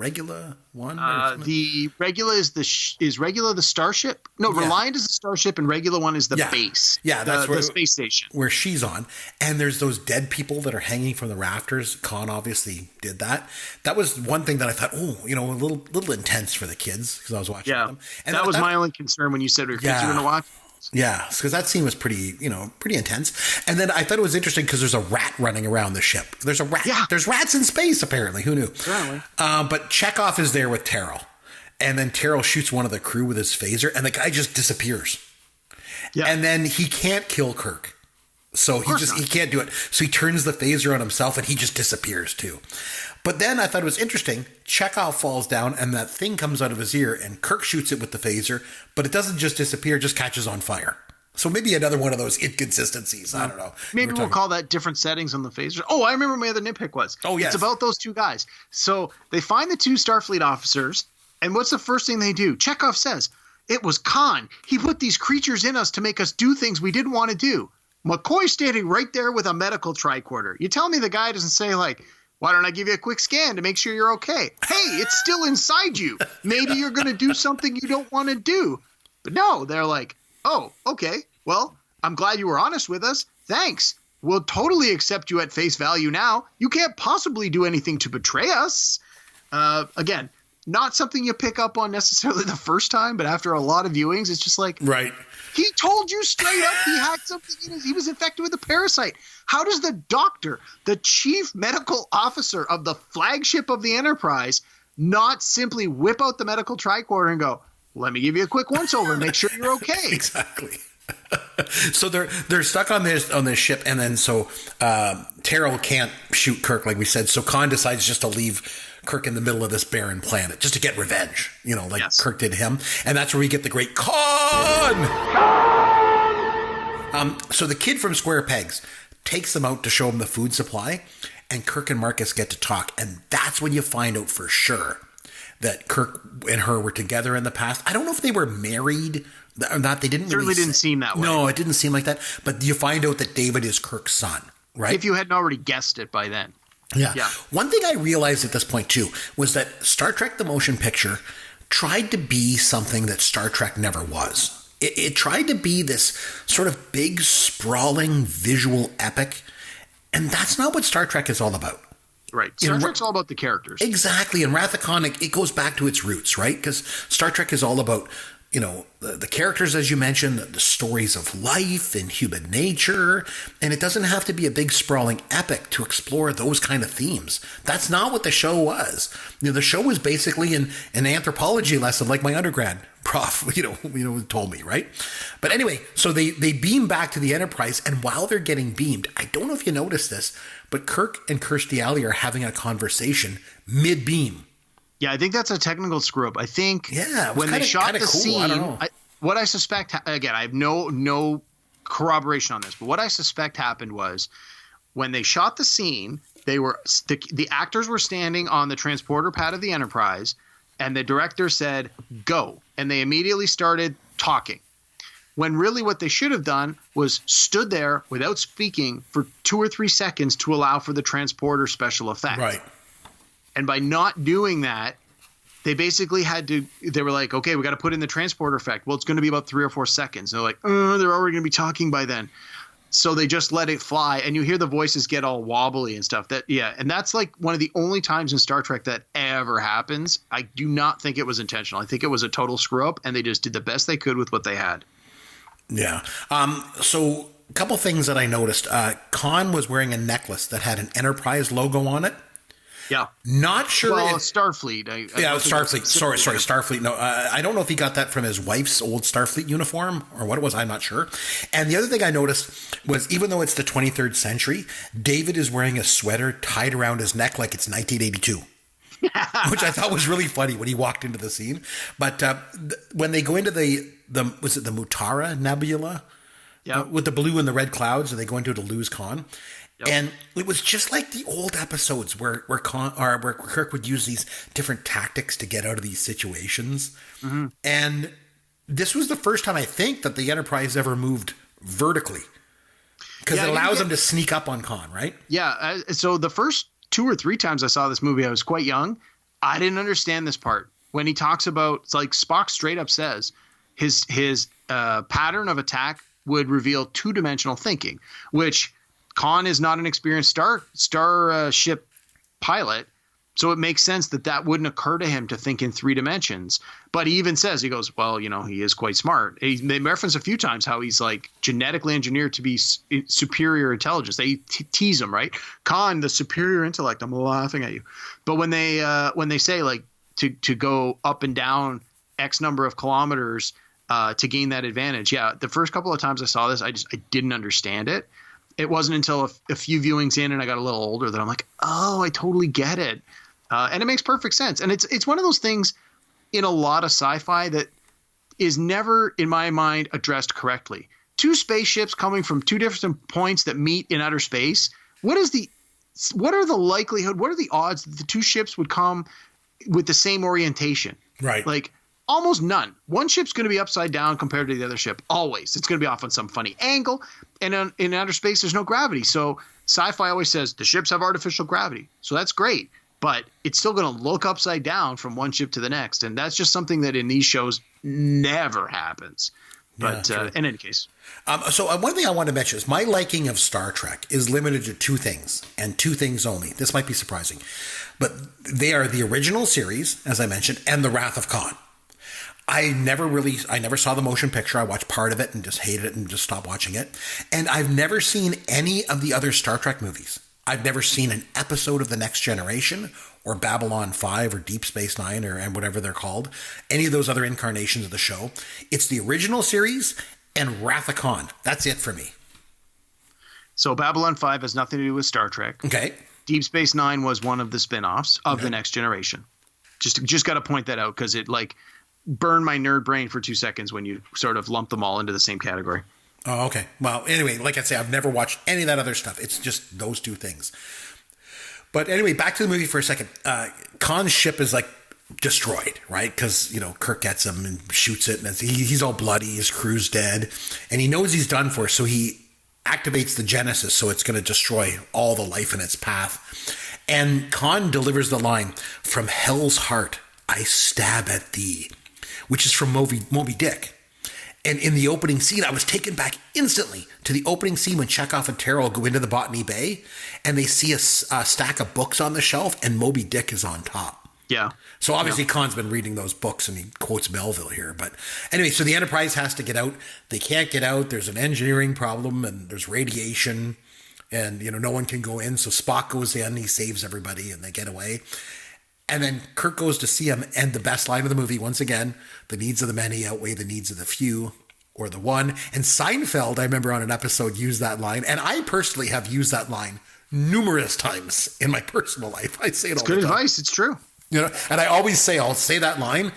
one? The Regula is Regula the starship? No, yeah. Reliant is the starship, and Regula one is the base. Yeah, that's the space station where she's on. And there's those dead people that are hanging from the rafters. Khan obviously did that. That was one thing that I thought, a little intense for the kids because I was watching them. And that was my only concern when you said your kids were going to watch. Yeah, because that scene was pretty intense. And then I thought it was interesting because there's a rat running around the ship. There's a rat. Yeah. There's rats in space, apparently. Who knew? Apparently. But Chekhov is there with Terrell. And then Terrell shoots one of the crew with his phaser, and the guy just disappears. Yeah. And then he can't kill Kirk. So he can't do it. So he turns the phaser on himself, and he just disappears too. But then I thought it was interesting. Chekhov falls down and that thing comes out of his ear and Kirk shoots it with the phaser, but it doesn't just disappear, it just catches on fire. So maybe another one of those inconsistencies. I don't know. Maybe we'll call that different settings on the phaser. Oh, I remember my other nitpick was. Oh, yes. It's about those two guys. So they find the two Starfleet officers, and what's the first thing they do? Chekhov says, it was Khan. He put these creatures in us to make us do things we didn't want to do. McCoy standing right there with a medical tricorder. You tell me the guy doesn't say why don't I give you a quick scan to make sure you're okay? Hey, it's still inside you. Maybe you're going to do something you don't want to do. But no, they're like, oh, okay. Well, I'm glad you were honest with us. Thanks. We'll totally accept you at face value now. You can't possibly do anything to betray us. Again, not something you pick up on necessarily the first time, but after a lot of viewings, it's just like, right. He told you straight up he had something in he was infected with a parasite. How does the doctor, the chief medical officer of the flagship of the Enterprise, not simply whip out the medical tricorder and go, let me give you a quick once-over and make sure you're okay? Exactly. So they're stuck on this ship, and then so Terrell can't shoot Kirk, like we said. So Khan decides just to leave Kirk in the middle of this barren planet just to get revenge, yes. Kirk did him. And that's where we get the great Khan! So the kid from Square Pegs takes them out to show them the food supply, and Kirk and Marcus get to talk. And that's when you find out for sure that Kirk and her were together in the past. I don't know if they were married or not. They didn't certainly didn't seem that way. No, it didn't seem like that. But you find out that David is Kirk's son, right? If you hadn't already guessed it by then. Yeah. One thing I realized at this point, too, was that Star Trek the Motion Picture tried to be something that Star Trek never was. It tried to be this sort of big, sprawling visual epic, and that's not what Star Trek is all about. Right. Star Trek's all about the characters. Exactly. And Wrath of Khan, it goes back to its roots, right? Because Star Trek is all about the characters, as you mentioned, the stories of life and human nature. And it doesn't have to be a big sprawling epic to explore those kind of themes. That's not what the show was. The show was basically an anthropology lesson, like my undergrad prof, told me, right? But anyway, so they beam back to the Enterprise, and while they're getting beamed, I don't know if you noticed this, but Kirk and Kirstie Alley are having a conversation mid-beam. Yeah, I think that's a technical screw up. I think when they shot the scene, I don't know. What I suspect, again, I have no corroboration on this, but what I suspect happened was when they shot the scene, the actors were standing on the transporter pad of the Enterprise, and the director said, go. And they immediately started talking. When really what they should have done was stood there without speaking for 2 or 3 seconds to allow for the transporter special effect. Right. And by not doing that, they basically they were like, okay, we got to put in the transporter effect. Well, it's going to be about 3 or 4 seconds. And they're like, they're already going to be talking by then. So they just let it fly. And you hear the voices get all wobbly and stuff. And that's like one of the only times in Star Trek that ever happens. I do not think it was intentional. I think it was a total screw up, and they just did the best they could with what they had. Yeah. So a couple things that I noticed. Khan was wearing a necklace that had an Enterprise logo on it. Yeah. Not sure. Well, Starfleet. Starfleet. Sorry, Starfleet. No, I don't know if he got that from his wife's old Starfleet uniform or what it was. I'm not sure. And the other thing I noticed was, even though it's the 23rd century, David is wearing a sweater tied around his neck like it's 1982. Which I thought was really funny when he walked into the scene. But when they go into was it the Mutara Nebula? Yeah. With the blue and the red clouds, and they go into it to lose Khan. Yep. And it was just like the old episodes where Kirk would use these different tactics to get out of these situations. Mm-hmm. And this was the first time, I think, that the Enterprise ever moved vertically. Because it allows them to sneak up on Khan, right? Yeah. So the first 2 or 3 times I saw this movie, I was quite young. I didn't understand this part. When he talks about, it's like Spock straight up says his pattern of attack would reveal 2-dimensional thinking, which Khan is not an experienced starship pilot. So it makes sense that wouldn't occur to him to think in 3 dimensions. But he even says, he goes, well, he is quite smart. They reference a few times how he's like genetically engineered to be superior intelligence. They tease him, right? Khan, the superior intellect. I'm laughing at you. But when they say like to go up and down X number of kilometers to gain that advantage. Yeah. The first couple of times I saw this, I didn't understand it. It wasn't until a few viewings in and I got a little older that I'm like, oh, I totally get it. And it makes perfect sense. And it's one of those things in a lot of sci-fi that is never, in my mind, addressed correctly. 2 spaceships coming from 2 different points that meet in outer space. What are the likelihood? What are the odds that the 2 ships would come with the same orientation? Right. Like almost none. One ship's going to be upside down compared to the other ship. Always. It's going to be off on some funny angle. And in outer space, there's no gravity. So sci-fi always says the ships have artificial gravity. So that's great. But it's still going to look upside down from one ship to the next. And that's just something that in these shows never happens. But in any case. So one thing I want to mention is my liking of Star Trek is limited to 2 things and 2 things only. This might be surprising. But they are the original series, as I mentioned, and The Wrath of Khan. I never saw the motion picture. I watched part of it and just hated it and just stopped watching it. And I've never seen any of the other Star Trek movies. I've never seen an episode of The Next Generation or Babylon 5 or Deep Space Nine and whatever they're called. Any of those other incarnations of the show. It's the original series and Wrath of Khan. That's it for me. So Babylon 5 has nothing to do with Star Trek. Okay. Deep Space Nine was one of the spin-offs of The Next Generation. Just got to point that out because it like burned my nerd brain for 2 seconds when you sort of lump them all into the same category. Oh, okay. Well, anyway, like I say, I've never watched any of that other stuff. It's just those 2 things. But anyway, back to the movie for a second. Khan's ship is like destroyed, right? Because, Kirk gets him and shoots it. And he's all bloody. His crew's dead. And he knows he's done for. So he activates the Genesis. So it's going to destroy all the life in its path. And Khan delivers the line, "From hell's heart, I stab at thee," which is from Moby Dick. And in the opening scene, I was taken back instantly to the opening scene when Chekhov and Terrell go into the Botany Bay and they see a stack of books on the shelf and Moby Dick is on top. Yeah. So obviously Khan's been reading those books and he quotes Melville here. But anyway, so the Enterprise has to get out. They can't get out. There's an engineering problem and there's radiation and, no one can go in. So Spock goes in, he saves everybody and they get away. And then Kirk goes to see him, and the best line of the movie, once again, the needs of the many outweigh the needs of the few or the one. And Seinfeld, I remember on an episode, used that line. And I personally have used that line numerous times in my personal life. I say it all the time. It's good advice. It's true. And I always say, I'll say that line,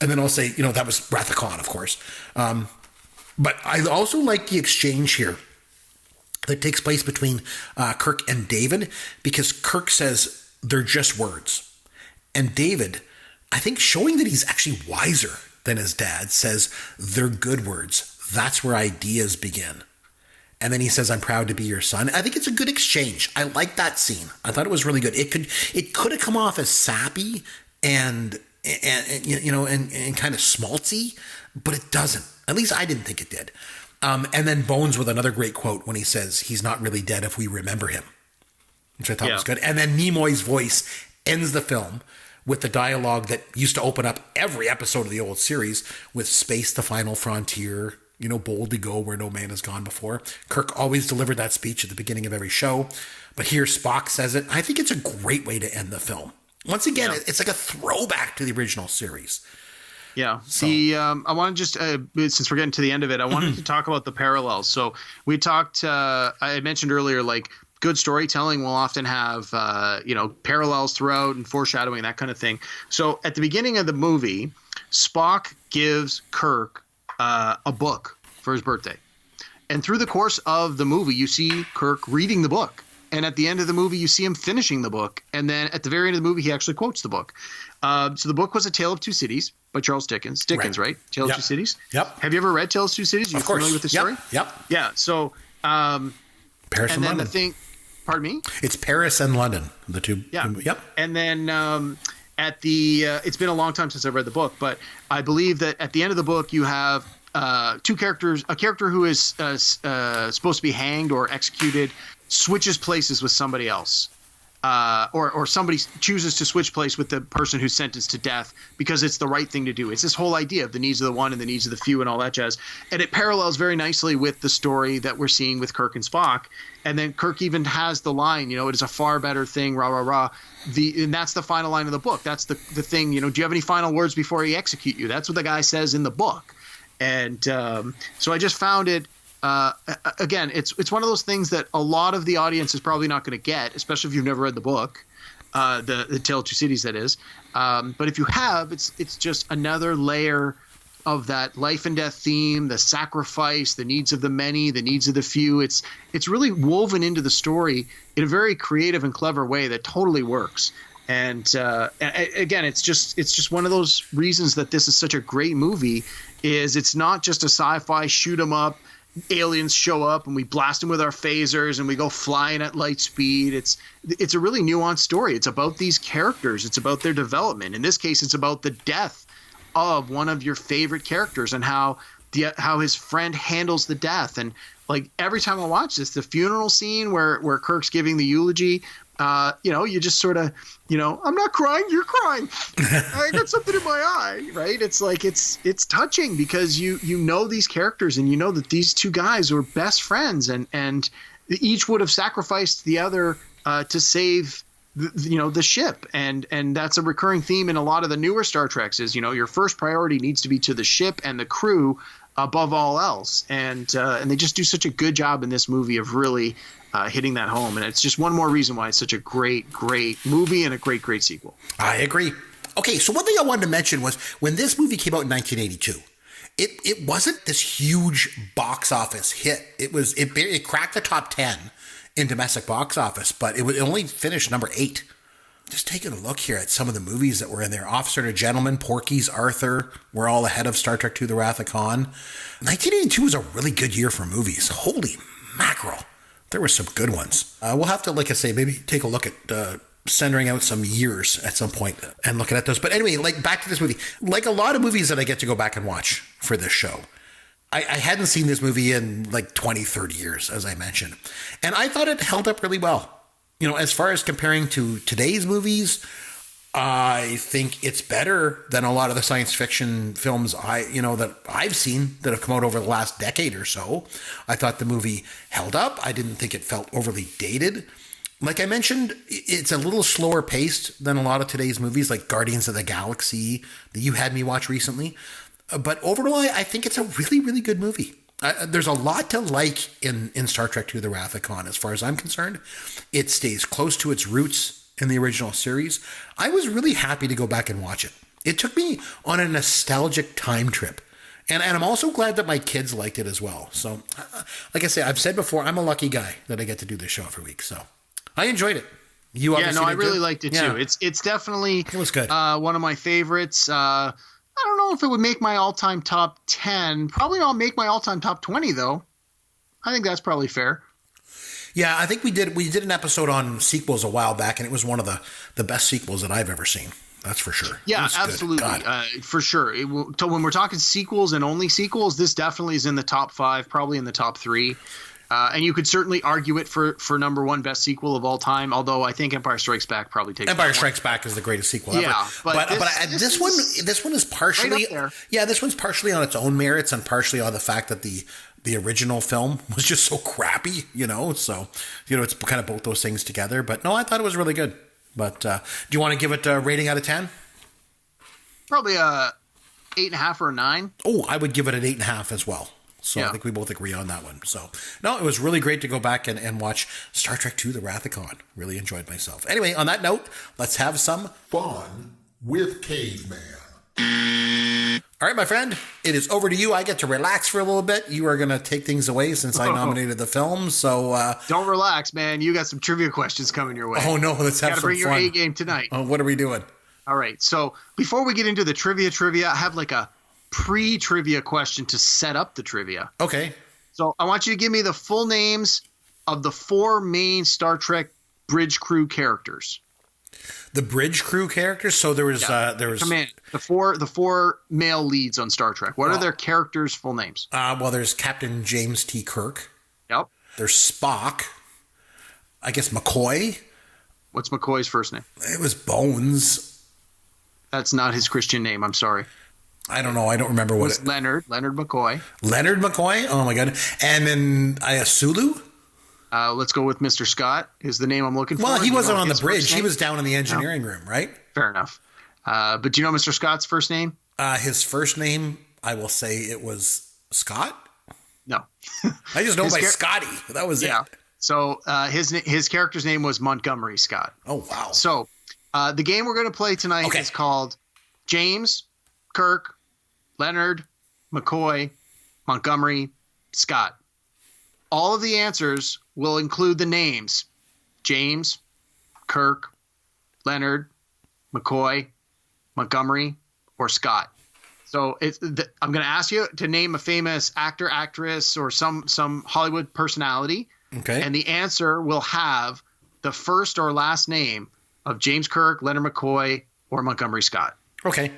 and then I'll say, that was Wrath of Khan, of course. But I also like the exchange here that takes place between Kirk and David, because Kirk says they're just words. And David, I think showing that he's actually wiser than his dad, says they're good words. That's where ideas begin. And then he says, "I'm proud to be your son." I think it's a good exchange. I like that scene. I thought it was really good. It could have come off as sappy and kind of schmaltzy, but it doesn't. At least I didn't think it did. And then Bones with another great quote when he says, "He's not really dead if we remember him," which I thought was good. And then Nimoy's voice ends the film with the dialogue that used to open up every episode of the old series with "Space, the final frontier, bold to go where no man has gone before." Kirk always delivered that speech at the beginning of every show, but here Spock says it. I think it's a great way to end the film. Once again, it's like a throwback to the original series. Yeah. So. I want to just, since we're getting to the end of it, I wanted to talk about the parallels. So we talked, I mentioned earlier, like, good storytelling will often have, parallels throughout and foreshadowing, that kind of thing. So at the beginning of the movie, Spock gives Kirk a book for his birthday. And through the course of the movie, you see Kirk reading the book. And at the end of the movie, you see him finishing the book. And then at the very end of the movie, he actually quotes the book. So the book was A Tale of Two Cities by Charles Dickens. Right? Tale of Two Cities? Yep. Have you ever read Tale of Two Cities? Are you familiar with the story? Yep. Yeah. So Paris and then London. Pardon me? It's Paris and London, the two. Yeah. Yep. And then it's been a long time since I've read the book, but I believe that at the end of the book you have two characters. A character who is supposed to be hanged or executed switches places with somebody else. Or somebody chooses to switch place with the person who's sentenced to death because it's the right thing to do. It's this whole idea of the needs of the one and the needs of the few and all that jazz. And it parallels very nicely with the story that we're seeing with Kirk and Spock. And then Kirk even has the line, it is a far better thing, rah, rah, rah. And that's the final line of the book. That's the thing, do you have any final words before he execute you? That's what the guy says in the book. And so I just found it. Again, it's one of those things that a lot of the audience is probably not going to get, especially if you've never read the book, the Tale of Two Cities, that is. But if you have, it's just another layer of that life and death theme, the sacrifice, the needs of the many, the needs of the few. It's really woven into the story in a very creative and clever way that totally works. And again, it's just one of those reasons that this is such a great movie. Is it's not just a sci-fi shoot 'em up. Aliens show up and we blast them with our phasers and we go flying at light speed. It's a really nuanced story. It's about these characters. It's about their development. In this case, it's about the death of one of your favorite characters and how his friend handles the death. And like every time I watch this, the funeral scene where Kirk's giving the eulogy, you just sort of, I'm not crying, you're crying. I got something in my eye, right? It's like it's touching because you know these characters and you know that these two guys were best friends and each would have sacrificed the other to save the ship. And that's a recurring theme in a lot of the newer Star Treks is, your first priority needs to be to the ship and the crew above all else. And they just do such a good job in this movie of really hitting that home. And it's just one more reason why it's such a great, great movie and a great, great sequel. I agree. Okay, so one thing I wanted to mention was when this movie came out in 1982, it wasn't this huge box office hit. It cracked the top 10 in domestic box office, but it only finished number 8. Just taking a look here at some of the movies that were in there. Officer and a Gentleman, Porky's, Arthur, were all ahead of Star Trek II, The Wrath of Khan. 1982 was a really good year for movies. Holy mackerel. There were some good ones. We'll have to, like I say, maybe take a look at centering out some years at some point and looking at those. But anyway, like back to this movie. Like a lot of movies that I get to go back and watch for this show, I hadn't seen this movie in like 20, 30 years, as I mentioned. And I thought it held up really well. As far as comparing to today's movies, I think it's better than a lot of the science fiction films that I've seen that have come out over the last decade or so. I thought the movie held up. I didn't think it felt overly dated. Like I mentioned, it's a little slower paced than a lot of today's movies, like Guardians of the Galaxy that you had me watch recently. But overall, I think it's a really, really good movie. There's a lot to like in Star Trek II, The Wrath of Khan, as far as I'm concerned. It stays close to its roots in the original series. I was really happy to go back and watch it. It took me on a nostalgic time trip. And I'm also glad that my kids liked it as well. So, like I say, I've said before, I'm a lucky guy that I get to do this show every week. So, I enjoyed it. You obviously I really liked it too. It's definitely it was good. One of my favorites. I don't know if it would make my all-time top 10. Probably not make my all-time top 20, though. I think that's probably fair. Yeah, I think we did an episode on sequels a while back, and it was one of the best sequels that I've ever seen. That's for sure. Yeah, absolutely. For sure. When we're talking sequels and only sequels, this definitely is in the top 5, probably in the top 3. And you could certainly argue it for number 1 best sequel of all time, although I think Empire Strikes Back probably takes Empire Strikes Back is the greatest sequel ever. Yeah, but this one is partially right up there. Yeah, this one's partially on its own merits and partially on the fact that the original film was just so crappy, so it's kind of both those things together. But no, I thought it was really good. But do you want to give it a rating out of 10? Probably a 8.5 or a 9. Oh, I would give it an 8.5 as well. So yeah. I think we both agree on that one. So, no, it was really great to go back and watch Star Trek II, The Wrath of Khan. Really enjoyed myself. Anyway, on that note, let's have some fun with Caveman. All right, my friend, it is over to you. I get to relax for a little bit. You are going to take things away since I nominated the film. So don't relax, man. You got some trivia questions coming your way. Oh, no, let's have some fun. Got to bring your A game tonight. Oh, what are we doing? All right, so before we get into the trivia, I have like a pre-trivia question to set up the trivia. Okay. So I want you to give me the full names of the 4 main Star Trek bridge crew characters. The bridge crew characters. So there was Command, the four male leads on Star Trek. What are their characters' full names? Well, there's Captain James T. Kirk. Yep. There's Spock. I guess McCoy. What's McCoy's first name? It was Bones. That's not his Christian name. I'm sorry. I don't know. I don't remember what it. Leonard McCoy. Leonard McCoy. Oh my god. And then Sulu. Let's go with Mr. Scott is the name I'm looking for. Well, he wasn't on the bridge. He was down in the engineering room, right? Fair enough. But do you know Mr. Scott's first name? His first name, I will say it was Scott. No. I just know by Scotty. That was it. So his character's name was Montgomery Scott. Oh, wow. So the game we're going to play tonight is called James, Kirk, Leonard, McCoy, Montgomery, Scott. All of the answers will include the names James, Kirk, Leonard, McCoy, Montgomery, or Scott. So I'm going to ask you to name a famous actor, actress, or some Hollywood personality. Okay. And the answer will have the first or last name of James Kirk, Leonard McCoy, or Montgomery Scott. Okay.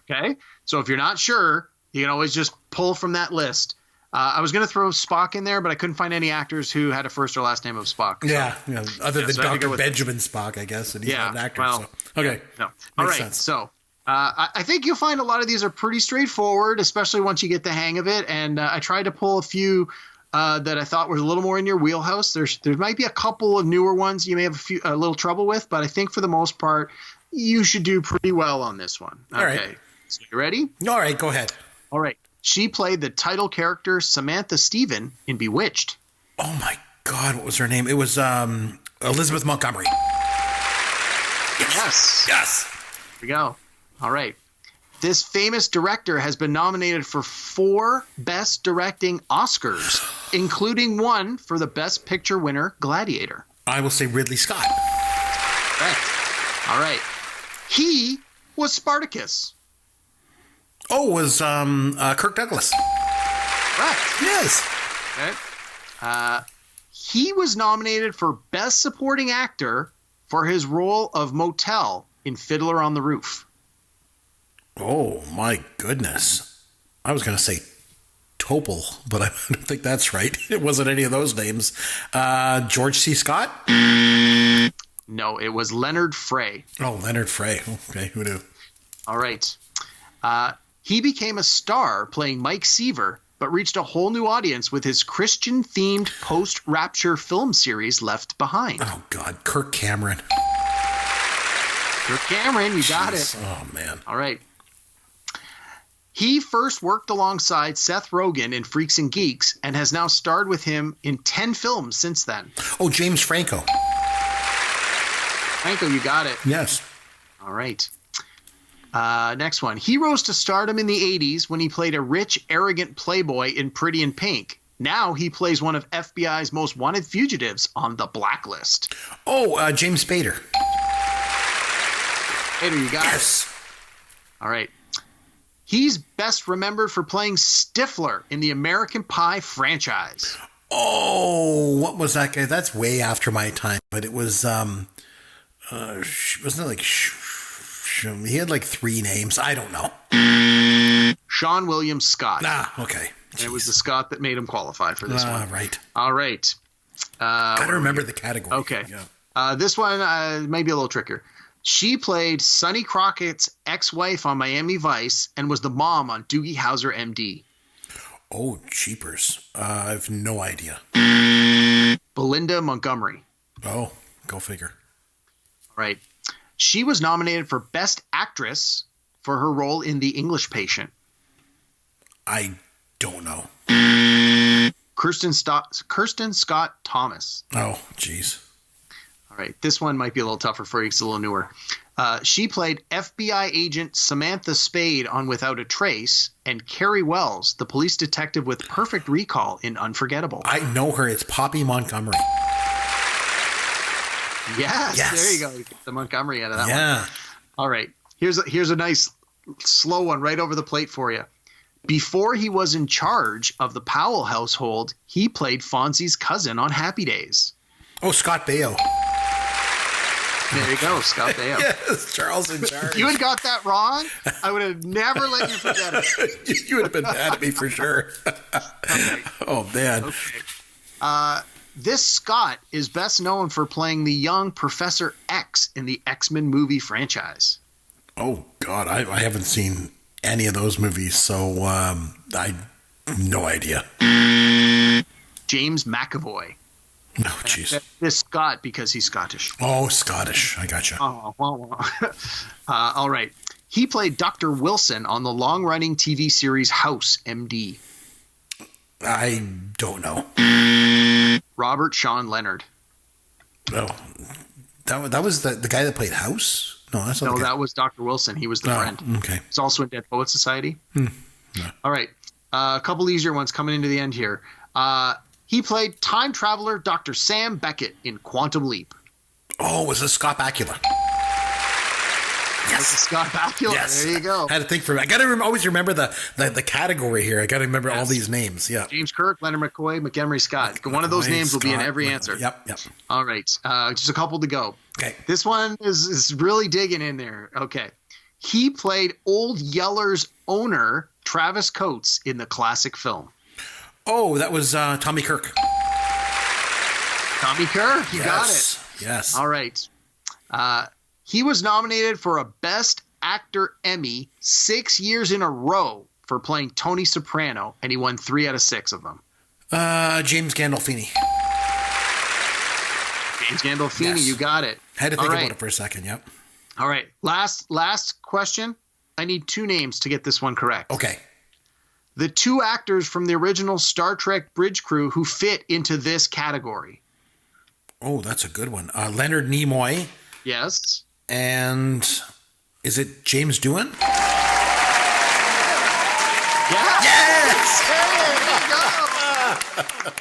Okay. So if you're not sure, you can always just pull from that list. I was going to throw Spock in there, but I couldn't find any actors who had a first or last name of Spock. So. Other than Dr. Benjamin Spock, I guess. And he's not an actor. Well, so. Okay. No. All right. Sense. So I think you'll find a lot of these are pretty straightforward, especially once you get the hang of it. And I tried to pull a few that I thought were a little more in your wheelhouse. There might be a couple of newer ones you may have a little trouble with, but I think for the most part, you should do pretty well on this one. Okay. All right. So you ready? All right. Go ahead. All right. She played the title character Samantha Stephen in Bewitched. Oh, my God. What was her name? It was Elizabeth Montgomery. Yes. Here we go. All right. This famous director has been nominated for 4 Best Directing Oscars, including one for the Best Picture winner, Gladiator. I will say Ridley Scott. Right. All right. He was Spartacus. Oh, it was Kirk Douglas. Right. Yes. Okay. He was nominated for Best Supporting Actor for his role of Motel in Fiddler on the Roof. Oh, my goodness. I was going to say Topol, but I don't think that's right. It wasn't any of those names. George C. Scott? No, it was Leonard Frey. Oh, Leonard Frey. Okay, who knew? All right. He became a star playing Mike Seaver, but reached a whole new audience with his Christian-themed post-Rapture film series Left Behind. Oh, God. Kirk Cameron. Kirk Cameron, you got it. Oh, man. All right. He first worked alongside Seth Rogen in Freaks and Geeks and has now starred with him in 10 films since then. Oh, James Franco. Franco, you got it. Yes. All right. Next one. He rose to stardom in the 80s when he played a rich, arrogant playboy in Pretty in Pink. Now he plays one of FBI's most wanted fugitives on the blacklist. Oh, James Spader. Spader, you got it. All right. He's best remembered for playing Stifler in the American Pie franchise. Oh, what was that guy? That's way after my time, but it was, wasn't it like, he had like 3 names. I don't know. Sean William Scott. Okay. And it was the Scott that made him qualify for this one. Right. All right. Gotta remember the category. Okay. Yeah. This one may be a little trickier. She played Sonny Crockett's ex-wife on Miami Vice and was the mom on Doogie Howser, MD. Oh, jeepers. I have no idea. Belinda Montgomery. Oh, go figure. All right. She was nominated for Best Actress for her role in The English Patient. I don't know. Kirsten Scott Thomas. Oh, jeez. All right. This one might be a little tougher for you. It's a little newer. She played FBI agent Samantha Spade on Without a Trace and Carrie Wells, the police detective with perfect recall in Unforgettable. I know her. It's Poppy Montgomery. Yes. There you go. You get the Montgomery out of that one. Yeah. All right. Here's a nice slow one right over the plate for you. Before he was in charge of the Powell household, he played Fonzie's cousin on Happy Days. Oh, Scott Baio. There you go, Scott Baio. Yes, Charles in charge. If you had got that wrong, I would have never let you forget it. You would have been mad at me for sure. Okay. Oh, man. Okay. This Scott is best known for playing the young Professor X in the X-Men movie franchise. Oh, God. I haven't seen any of those movies, so I have no idea. James McAvoy. Oh, jeez. This Scott because he's Scottish. Oh, Scottish. I gotcha. Oh, well. All right. He played Dr. Wilson on the long-running TV series House, MD. I don't know. Robert Sean Leonard. Oh, that was the guy that played House? No, that's not No, the guy. that was Dr. Wilson. He was the friend. Okay. He's also in Dead Poets Society. No. All right. A couple easier ones coming into the end here. He played time traveler Dr. Sam Beckett in Quantum Leap. Oh, was this Scott Bakula? Yes. Scott Bakula. Yes. There you go. I had to think for. I got to always remember the category here. I got to remember all these names. Yeah. James Kirk, Leonard McCoy, Montgomery Scott. One of those names will be in every answer. Yep. All right. Just a couple to go. Okay. This one is really digging in there. Okay. He played Old Yeller's owner, Travis Coates, in the classic film. Oh, that was Tommy Kirk. Tommy Kirk. You got it. Yes. All right. He was nominated for a Best Actor Emmy 6 years in a row for playing Tony Soprano, and he won 3 out of 6 of them. James Gandolfini. James Gandolfini, Yes. You got it. Had to think All right. about it for a second. Yep. All right. Last question. I need 2 names to get this one correct. Okay. The 2 actors from the original Star Trek bridge crew who fit into this category. Oh, that's a good one. Leonard Nimoy. Yes. And is it James Doohan? Yeah. Yes! Hey,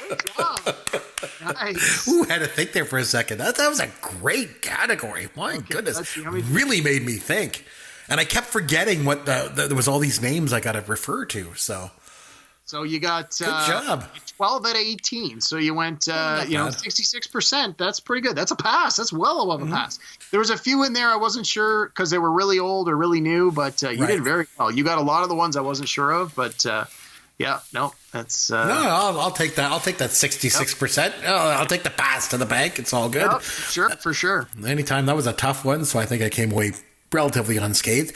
there you go. Nice. Ooh, had to think there for a second. That was a great category. My goodness. let's see how many- Really made me think. And I kept forgetting what there was all these names I got to refer to. So So you got good job. 12 out of 18. So you went, Not bad. 66%. That's pretty good. That's a pass. That's well above Mm-hmm. a pass. There was a few in there I wasn't sure because they were really old or really new, but you Right. did very well. You got a lot of the ones I wasn't sure of, but yeah, no, that's No, I'll take that. I'll take that 66%. I'll take the pass to the bank. It's all good. yep, sure, for sure. Anytime, that was a tough one, so I think I came away relatively unscathed.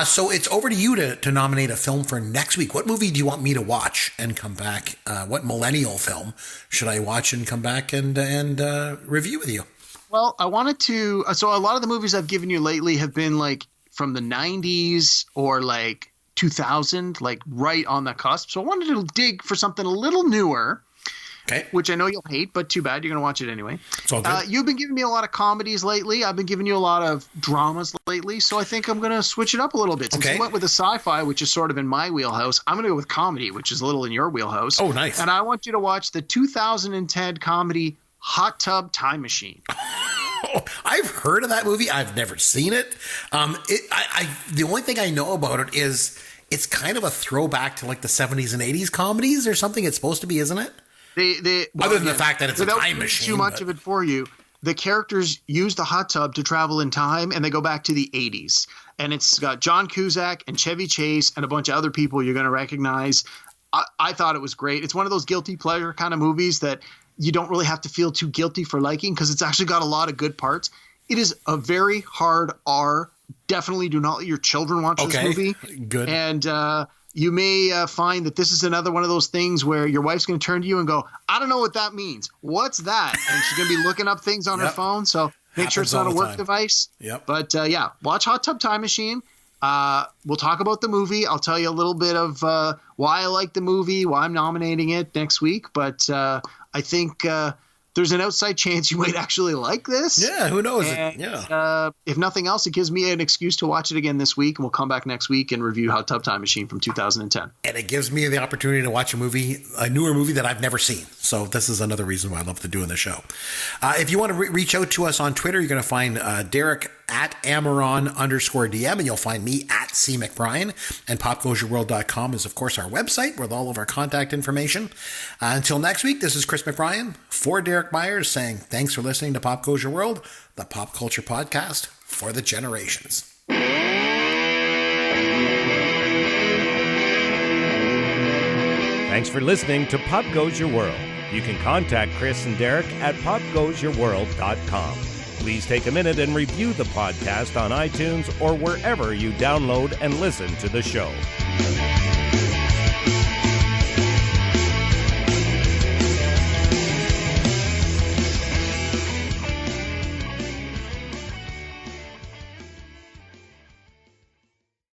So it's over to you to nominate a film for next week. What movie do you want me to watch and come back? What millennial film should I watch and come back and review with you? Well, I wanted to. So a lot of the movies I've given you lately have been like from the 90s or like 2000, like right on the cusp. So I wanted to dig for something a little newer. Okay. Which I know you'll hate, but too bad. You're going to watch it anyway. It's all good. You've been giving me a lot of comedies lately. I've been giving you a lot of dramas lately. So I think I'm going to switch it up a little bit. Since Okay. you went with the sci-fi, which is sort of in my wheelhouse, I'm going to go with comedy, which is a little in your wheelhouse. Oh, nice. And I want you to watch the 2010 comedy Hot Tub Time Machine. I've heard of that movie. I've never seen it. The only thing I know about it is it's kind of a throwback to like the 70s and 80s comedies or something. It's supposed to be, isn't it? Other than the fact that it's a without time doing machine, Too much but- of it for you. The characters use the hot tub to travel in time, and they go back to the 80s. And it's got John Cusack and Chevy Chase and a bunch of other people you're going to recognize. I thought it was great. It's one of those guilty pleasure kind of movies that you don't really have to feel too guilty for liking because it's actually got a lot of good parts. It is a very hard R. Definitely do not let your children watch this movie. Good. And you may find that this is another one of those things where your wife's going to turn to you and go, I don't know what that means. What's that? And she's going to be looking up things on her Yep. phone. So make sure Happens it's not all a the work time. device. Yep. But yeah, watch Hot Tub Time Machine. We'll talk about the movie. I'll tell you a little bit of why I like the movie, why I'm nominating it next week. But I think there's an outside chance you might actually like this. Yeah, who knows? And, Yeah. if nothing else, it gives me an excuse to watch it again this week, and we'll come back next week and review Hot Tub Time Machine from 2010. And it gives me the opportunity to watch a newer movie that I've never seen. So this is another reason why I love doing the show. If you want to reach out to us on Twitter, you're going to find Derek at Amaron_DM, and you'll find me at CMcBrien. And popgoesyourworld.com is, of course, our website with all of our contact information. Until next week, this is Chris McBrien for Derek Myers saying thanks for listening to Pop Goes Your World, the pop culture podcast for the generations. Thanks for listening to Pop Goes Your World. You can contact Chris and Derek at popgoesyourworld.com. Please take a minute and review the podcast on iTunes or wherever you download and listen to the show.